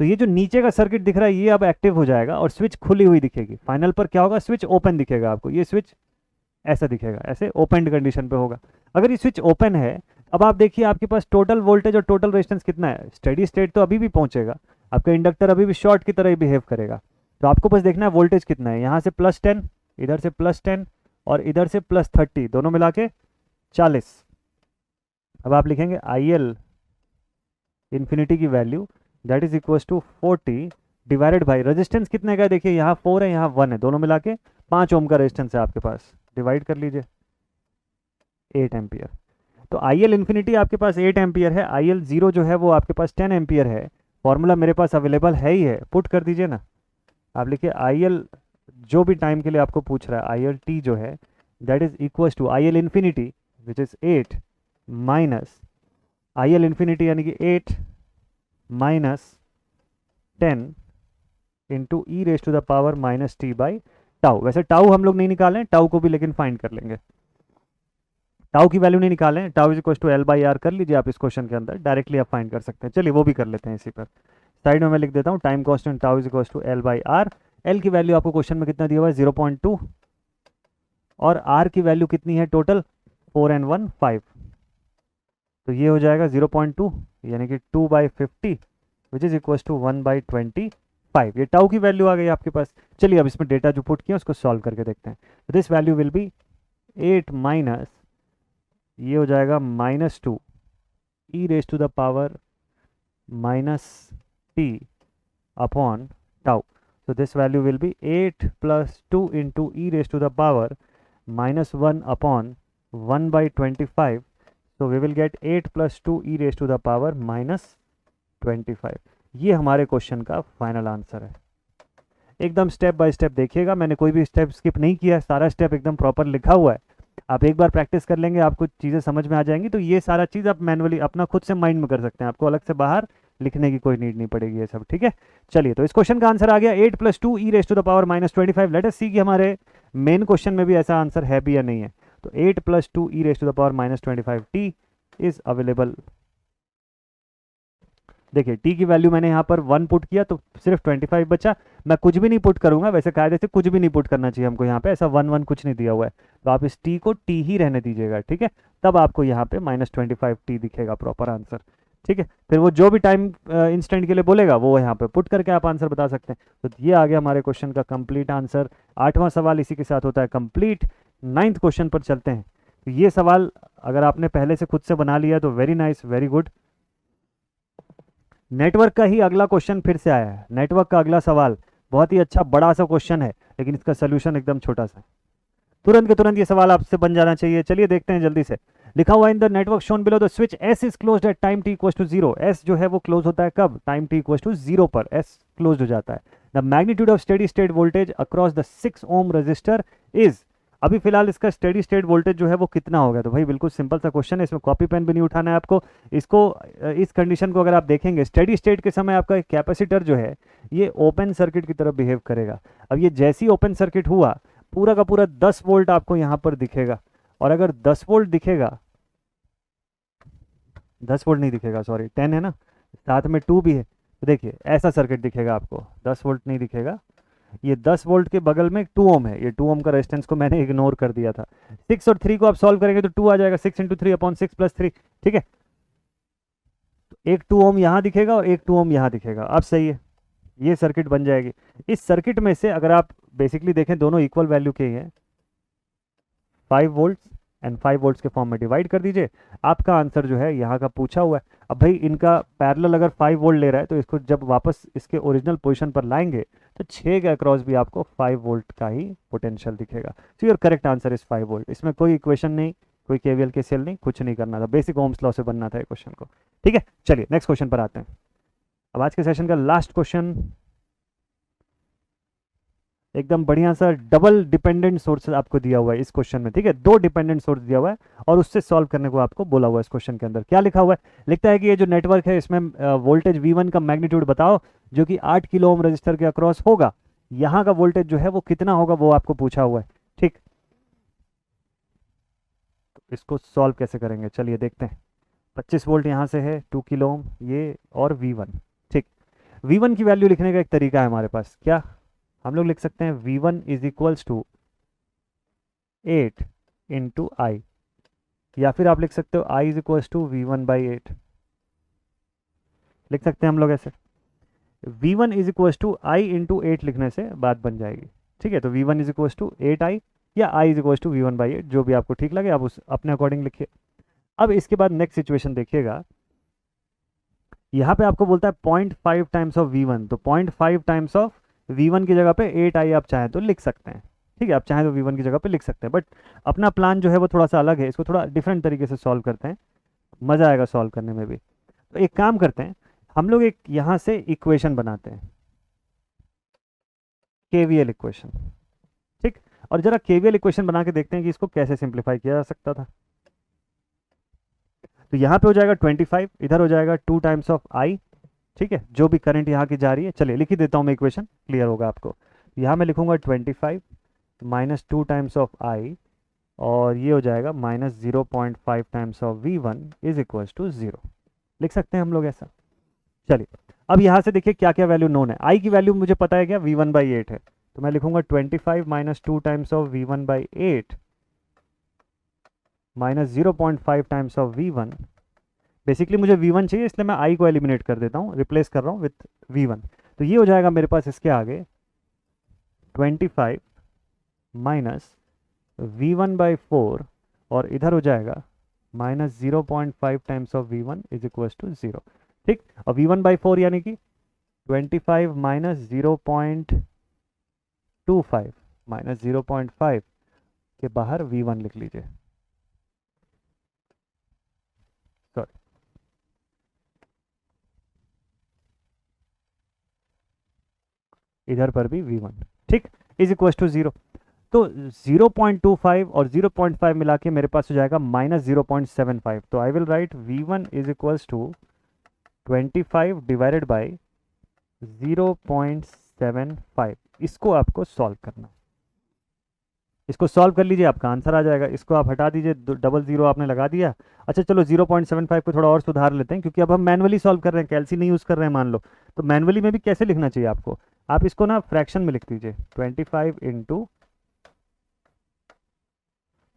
तो ये जो नीचे का सर्किट दिख रहा है ये अब एक्टिव हो जाएगा और स्विच खुली हुई दिखेगी। फाइनल पर क्या होगा, स्विच ओपन दिखेगा आपको, ये स्विच ऐसा दिखेगा, ऐसे ओपन कंडीशन पे होगा। अगर ये स्विच ओपन है, अब आप देखिए आपके पास टोटल वोल्टेज और टोटल रेजिस्टेंस कितना है। स्टेडी स्टेट तो अभी भी पहुंचेगा, आपका इंडक्टर अभी भी शॉर्ट की तरह ही बिहेव करेगा। तो आपको बस देखना है वोल्टेज कितना है, यहाँ से +10, इधर से +10 और इधर से +30, दोनों मिला के 40। अब आप लिखेंगे IL इन्फिनिटी की value that is equal to 40 divided by resistance कितने का है, देखिए यहाँ 4 है यहाँ 1 है, दोनों मिला के 5 ओम का रेजिस्टेंस है आपके पास, डिवाइड कर लीजिए 8 एम्पियर। तो IL इन्फिनिटी आपके पास 8 एम्पियर है, IL 0 जो है वो आपके पास 10 एम्पियर है। फॉर्मूला मेरे पास अवेलेबल है ही है, पुट कर दीजिए ना। आप लिखिए IL जो भी टाइम के लिए आपको पूछ रहा है IL t जो है that is equal to IL infinity which is 8 minus IL infinity यानी कि 8 minus 10 into e raise to the power minus t by tau. वैसे टाउ हम लोग नहीं निकालें, टाउ को भी लेकिन फाइंड कर लेंगे। टाउ की वैल्यू नहीं निकालें, tau is equal to L by R कर लीजिए आप इस क्वेश्चन के अंदर, डायरेक्टली आप फाइंड कर सकते हैं। चलिए वो भी कर लेते हैं इसी पर। साइड में मैं लिख देता हूँ time constant tau is equal to L by R. L की वैल्यू आपको क्वेश्चन में कितना दिया हुआ है 0.2, और आर की वैल्यू कितनी है टोटल 4 and 1 5। तो ये हो जाएगा 0.2 यानी कि 2/50 विच इज इक्वल टू 1/25। ये टाउ की वैल्यू आ गई आपके पास। चलिए अब इसमें डेटा जो पुट किया उसको सॉल्व करके देखते हैं। This value will be 8 minus, ये हो जाएगा -2 e raise to the power -t upon tau. So this value will be 8 plus 2 into e raised to the power -1 upon 1/25. So we will get 8 plus 2 e raised to the power -25। ये हमारे question का final answer है। एकदम step by step देखिएगा, मैंने कोई भी step skip नहीं किया है, सारा स्टेप एकदम प्रॉपर लिखा हुआ है। आप एक बार प्रैक्टिस कर लेंगे, आपको चीज़ें समझ में आ जाएंगी, तो ये सारा चीज़ आप मैनुअली अपना खुद से माइंड में कर सकते हैं, आपको अलग से बाहर लिखने की कोई नीड नहीं पड़ेगी ये सब, ठीक है। चलिए तो इस क्वेश्चन का आंसर आ गया 8 plus 2 e raised to the power -25। Let us see कि हमारे मेन क्वेश्चन में भी ऐसा आंसर है भी या नहीं है। तो 8 plus 2 e raised to the power -25 t is available. देखिए t की वैल्यू मैंने यहाँ पर 1 पुट किया तो सिर्फ 25 बचा। मैं कुछ भी नहीं पुट करूंगा, वैसे कायदे से कुछ भी नहीं पुट करना चाहिए हमको, यहाँ पे ऐसा 1 1 कुछ नहीं दिया हुआ है, तो आप इस t को t ही रहने दीजिएगा, ठीक है। तब आपको यहाँ पे -25 t दिखेगा प्रॉपर आंसर, ठीक है। फिर वो जो भी टाइम इंस्टेंट के लिए बोलेगा वो यहाँ पे पुट करके आप आंसर बता सकते हैं। तो ये आ गया हमारे क्वेश्चन का कंप्लीट आंसर। 8वां सवाल इसी के साथ होता है कंप्लीट। 9th क्वेश्चन पर चलते हैं। तो ये सवाल अगर आपने पहले से खुद से बना लिया तो very nice, very good. Network का ही अगला क्वेश्चन फिर से आया है। नेटवर्क का अगला सवाल बहुत ही अच्छा बड़ा सा क्वेश्चन है, लेकिन इसका सोल्यूशन एकदम छोटा सा है। तुरंत के तुरंत ये सवाल आपसे बन जाना चाहिए। चलिए देखते हैं जल्दी से। लिखा हुआ in the network shown below the switch S is closed at time t equal to 0। S जो है वो क्लोज होता है कब? टाइम टी इक्वल टू 0 पर एस क्लोज हो जाता है। The magnitude of steady state voltage across the 6 ohm resistor is. अभी फिलहाल इसका स्टेडी स्टेट वोल्टेज जो है वो कितना होगा? तो भाई बिल्कुल सिंपल सा क्वेश्चन है, इसमें कॉपी पेन भी नहीं उठाना है आपको। इसको इस कंडीशन को अगर आप देखेंगे, स्टेडी स्टेट के समय आपका कैपेसिटर जो है ये ओपन सर्किट की तरफ बिहेव करेगा। अब ये जैसे ही ओपन सर्किट हुआ, पूरा का पूरा 10 वोल्ट आपको यहाँ पर दिखेगा। और अगर 10 वोल्ट दिखेगा, 10 वोल्ट नहीं दिखेगा, सॉरी 10 है ना, साथ में 2 भी है, तो देखिए ऐसा सर्किट दिखेगा आपको। 10 वोल्ट नहीं दिखेगा, ये 10 वोल्ट के बगल में 2 ओम है। ये 2 ओम का रेजिस्टेंस को मैंने इग्नोर कर दिया था। 6 और 3 को आप सॉल्व करेंगे तो 2 आ जाएगा। 6 इंटू 3 अपॉन 6 प्लस 3, ठीक है। तो एक 2 ओम यहाँ दिखेगा और एक 2 ओम यहाँ दिखेगा। अब सही है, ये सर्किट बन जाएगी। इस सर्किट में से अगर आप बेसिकली देखें, दोनों इक्वल वैल्यू के ही हैं। 5 वोल्ट एंड 5 वोल्ट्स के फॉर्म में डिवाइड कर दीजिए, आपका आंसर जो है यहाँ का पूछा हुआ है। अब भाई इनका पैरेलल अगर 5 वोल्ट ले रहा है, तो इसको जब वापस इसके ओरिजिनल पोजीशन पर लाएंगे तो 6 के अक्रॉस भी आपको 5 वोल्ट का ही पोटेंशियल दिखेगा। So your correct answer is 5 volt. इसमें कोई इक्वेशन नहीं, कोई केवीएल के सेल नहीं, कुछ नहीं करना था, बेसिक ओम्स लॉ से बनना था क्वेश्चन को, ठीक है। चलिए नेक्स्ट क्वेश्चन पर आते हैं। अब आज के सेशन का लास्ट क्वेश्चन एकदम बढ़िया सा डबल डिपेंडेंट सोर्स आपको दिया हुआ है इस क्वेश्चन में, ठीक है। 2 डिपेंडेंट सोर्स दिया हुआ है और उससे सॉल्व करने को आपको बोला हुआ है। इस क्वेश्चन के अंदर क्या लिखा हुआ है? लिखता है कि ये जो नेटवर्क है इसमें वोल्टेज V1 का मैग्नीट्यूड बताओ जो कि 8 किलो ओम रजिस्टर के अक्रॉस होगा। यहाँ का वोल्टेज जो है वो कितना होगा वो आपको पूछा हुआ है, ठीक। तो इसको सॉल्व कैसे करेंगे, चलिए देखते हैं। 25 वोल्ट यहाँ से है, 2 किलो ओम ये, और V1, ठीक। V1 की वैल्यू लिखने का एक तरीका है हमारे पास। क्या हम लोग लिख सकते हैं? V1 is equals to 8 into I, या फिर आप लिख सकते हो I is equals to V1/8। लिख सकते हैं हम लोग ऐसे। V1 is equals to I into 8 लिखने से बात बन जाएगी, ठीक है। तो V1 is equals to 8I या I is equals to V1/8, जो भी आपको ठीक लगे आप उस अपने अकॉर्डिंग लिखिए। अब इसके बाद नेक्स्ट सिचुएशन देखिएगा, यहाँ पे आपको बोलता है 0.5 टाइम्स ऑफ V1, तो 0.5 टाइम्स ऑफ V1 की जगह पे 8I आप चाहें तो लिख सकते हैं, ठीक है। आप चाहें तो V1 की जगह पे लिख सकते हैं, बट अपना प्लान जो है वो थोड़ा सा अलग है। इसको थोड़ा डिफरेंट तरीके से सॉल्व करते हैं, मज़ा आएगा सॉल्व करने में भी। तो एक काम करते हैं, हम लोग एक यहाँ से इक्वेशन बनाते हैं, KVL इक्वेशन, ठीक। और जरा KVL इक्वेशन बना के देखते हैं कि इसको कैसे सिंप्लीफाई किया जा सकता था। तो यहाँ पे हो जाएगा 25, इधर हो जाएगा 2 टाइम्स ऑफ I, ठीक है, जो भी करंट यहाँ की जा रही है। चलिए लिख ही देता हूँ मैं, इक्वेशन क्लियर होगा आपको। यहाँ मैं लिखूंगा 25 माइनस 2 टाइम्स ऑफ I, और ये हो जाएगा minus 0.5 times of V1 is equals to 0। लिख सकते हैं हम लोग ऐसा। चलिए अब यहाँ से देखिए क्या क्या वैल्यू नोन है। I की वैल्यू मुझे पता है क्या? V1/8 है, तो मैं लिखूंगा 25 minus 2 times of V1/8 minus 0.5 times of V1 basically मुझे V1 चाहिए, इसलिए मैं I को एलिमिनेट कर देता हूँ, रिप्लेस कर रहा हूँ विथ V1। तो ये हो जाएगा मेरे पास इसके आगे 25 माइनस V1/4, और इधर हो जाएगा minus 0.5 times of V1 is equal to 0। ठीक, और V1/4 यानी कि 25 माइनस 0.25 माइनस 0.5 के बाहर V1 लिख लीजिए, सॉरी, इधर पर भी V1, ठीक, इज इक्वल टू 0। तो 0.25 और 0.5 मिला के मेरे पास हो जाएगा माइनस 0.75। तो I will write V1 is equals to 25 divided by 0.75। इसको आपको सॉल्व करना है, इसको सॉल्व कर लीजिए, आपका आंसर आ जाएगा। इसको आप हटा दीजिए, डबल जीरो आपने लगा दिया। अच्छा चलो 0.75 को थोड़ा और सुधार लेते हैं, क्योंकि अब हम मैनुअली सॉल्व कर रहे हैं, कैलसी नहीं यूज़ कर रहे हैं मान लो, तो मैनुअली में भी कैसे लिखना चाहिए आपको, आप इसको ना फ्रैक्शन में लिख दीजिए, 25 इंटू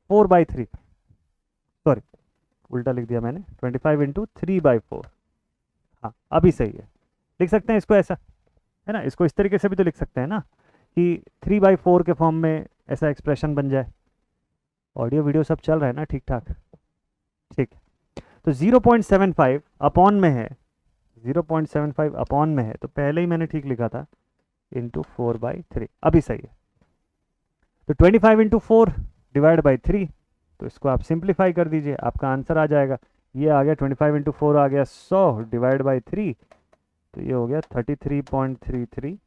4/3, सॉरी उल्टा लिख दिया मैंने, 25 इंटू 3/4। हाँ अभी सही है, लिख सकते हैं इसको ऐसा, है ना, इसको इस तरीके से भी तो लिख सकते हैं ना कि 3/4 के फॉर्म में ऐसा एक्सप्रेशन बन जाए। ऑडियो वीडियो सब चल रहा है ना ठीक ठाक, ठीक है। तो 0.75 अपॉन में है, 0.75 अपॉन में है, तो पहले ही मैंने ठीक लिखा था, इंटू 4/3, अभी सही है। तो 25 इंटू 4 डिवाइड बाई 3, तो इसको आप सिंप्लीफाई कर दीजिए, आपका आंसर आ जाएगा। ये आ गया 25 इंटू 4 आ गया 100 डिवाइड बाई 3, तो ये हो गया 33.33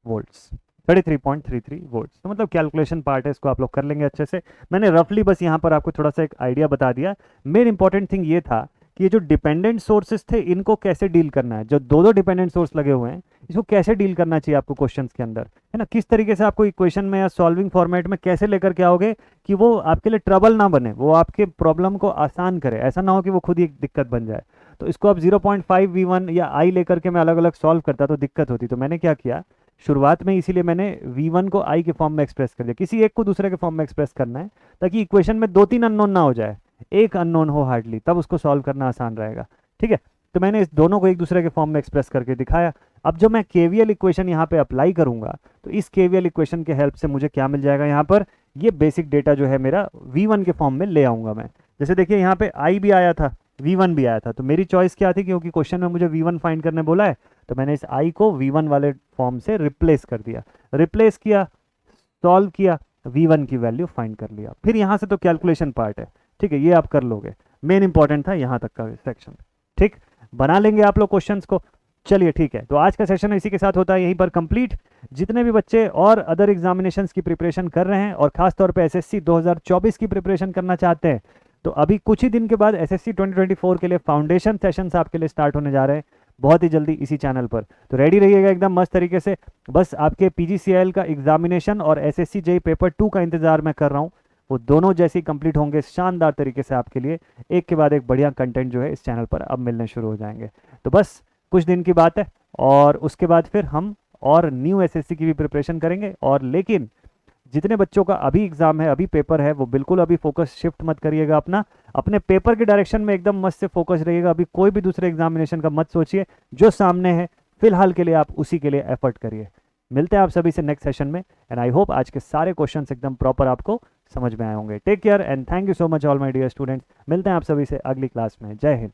वोल्ट्स, 33.33 वोल्ट्स। तो मतलब कैलकुलेशन पार्ट है, इसको आप लोग कर लेंगे अच्छे से। मैंने रफली बस यहाँ पर आपको थोड़ा सा एक आइडिया बता दिया। मेन इंपॉर्टेंट थिंग ये था कि ये जो डिपेंडेंट सोर्सेस थे इनको कैसे डील करना है, जो दो डिपेंडेंट सोर्स लगे हुए हैं इसको कैसे डील करना चाहिए आपको क्वेश्चंस के अंदर, है ना, किस तरीके से आपको इक्वेशन में या सॉल्विंग फॉर्मेट में कैसे लेकर के आओगे कि वो आपके लिए ट्रबल ना बने, वो आपके प्रॉब्लम को आसान करे, ऐसा ना हो कि वो खुद ही एक दिक्कत बन जाए। तो इसको आप 0.5 V1 या I लेकर के मैं अलग अलग सॉल्व करता तो दिक्कत होती। तो मैंने क्या किया शुरुआत में, इसीलिए मैंने V1 को I के फॉर्म में एक्सप्रेस कर दिया, किसी एक को दूसरे के फॉर्म में एक्सप्रेस करना है ताकि इक्वेशन में 2-3 अननोन ना हो जाए, एक अननोन हो हार्डली, तब उसको सॉल्व करना आसान रहेगा। ठीक है, तो मैंने इस दोनों को एक दूसरे के फॉर्म में एक्सप्रेस करके दिखाया। अब जब मैं KVL इक्वेशन यहाँ पे अप्लाई करूंगा तो इस KVL इक्वेशन के हेल्प से मुझे क्या मिल जाएगा, यहाँ पर ये बेसिक डेटा जो है मेरा V1 के फॉर्म में ले आऊंगा मैं। जैसे देखिए यहाँ पे I भी आया था, V1 भी आया था, तो मेरी चॉइस क्या थी, क्योंकि क्वेश्चन में मुझे V1 फाइंड करने बोला है, तो मैंने इस I को V1 वाले फॉर्म से रिप्लेस कर दिया, रिप्लेस किया, सॉल्व किया, V1 की वैल्यू फाइंड कर लिया। फिर यहाँ से तो कैलकुलेशन पार्ट है, ठीक है, ये आप कर लोगे। मेन इंपॉर्टेंट था यहाँ तक का सेक्शन, ठीक, बना लेंगे आप लोग क्वेश्चंस को। चलिए ठीक है, तो आज का सेशन इसी के साथ होता है यहीं पर कंप्लीट। जितने भी बच्चे और अदर एग्जामिनेशंस की प्रिपरेशन कर रहे हैं और खासतौर पे SSC 2024 की प्रिपरेशन करना चाहते हैं, तो अभी कुछ ही दिन के बाद SSC 2024 के लिए फाउंडेशन सेशंस आपके लिए स्टार्ट होने जा रहे हैं बहुत ही जल्दी इसी चैनल पर। तो रेडी रहिएगा एकदम मस्त तरीके से। बस आपके PGCIL का एग्जामिनेशन और SSC JEE पेपर 2 का इंतजार मैं कर रहा हूँ, वो दोनों जैसे ही कंप्लीट होंगे शानदार तरीके से आपके लिए एक के बाद एक बढ़िया कंटेंट जो है इस चैनल पर अब मिलने शुरू हो जाएंगे। तो बस कुछ दिन की बात है, और उसके बाद फिर हम और न्यू SSC की भी प्रिपरेशन करेंगे। और लेकिन जितने बच्चों का अभी एग्जाम है, अभी पेपर है, वो बिल्कुल अभी फोकस शिफ्ट मत करिएगा अपना, अपने पेपर के डायरेक्शन में एकदम मस्त से फोकस रहिएगा। अभी कोई भी दूसरे एग्जामिनेशन का मत सोचिए, जो सामने है फिलहाल के लिए आप उसी के लिए एफर्ट करिए। मिलते हैं आप सभी से नेक्स्ट सेशन में, एंड आई होप आज के सारे क्वेश्चंस एकदम प्रॉपर आपको समझ में आए होंगे। Take care and thank you so much all my dear students. मिलते हैं आप सभी से अगली क्लास में। जय हिंद।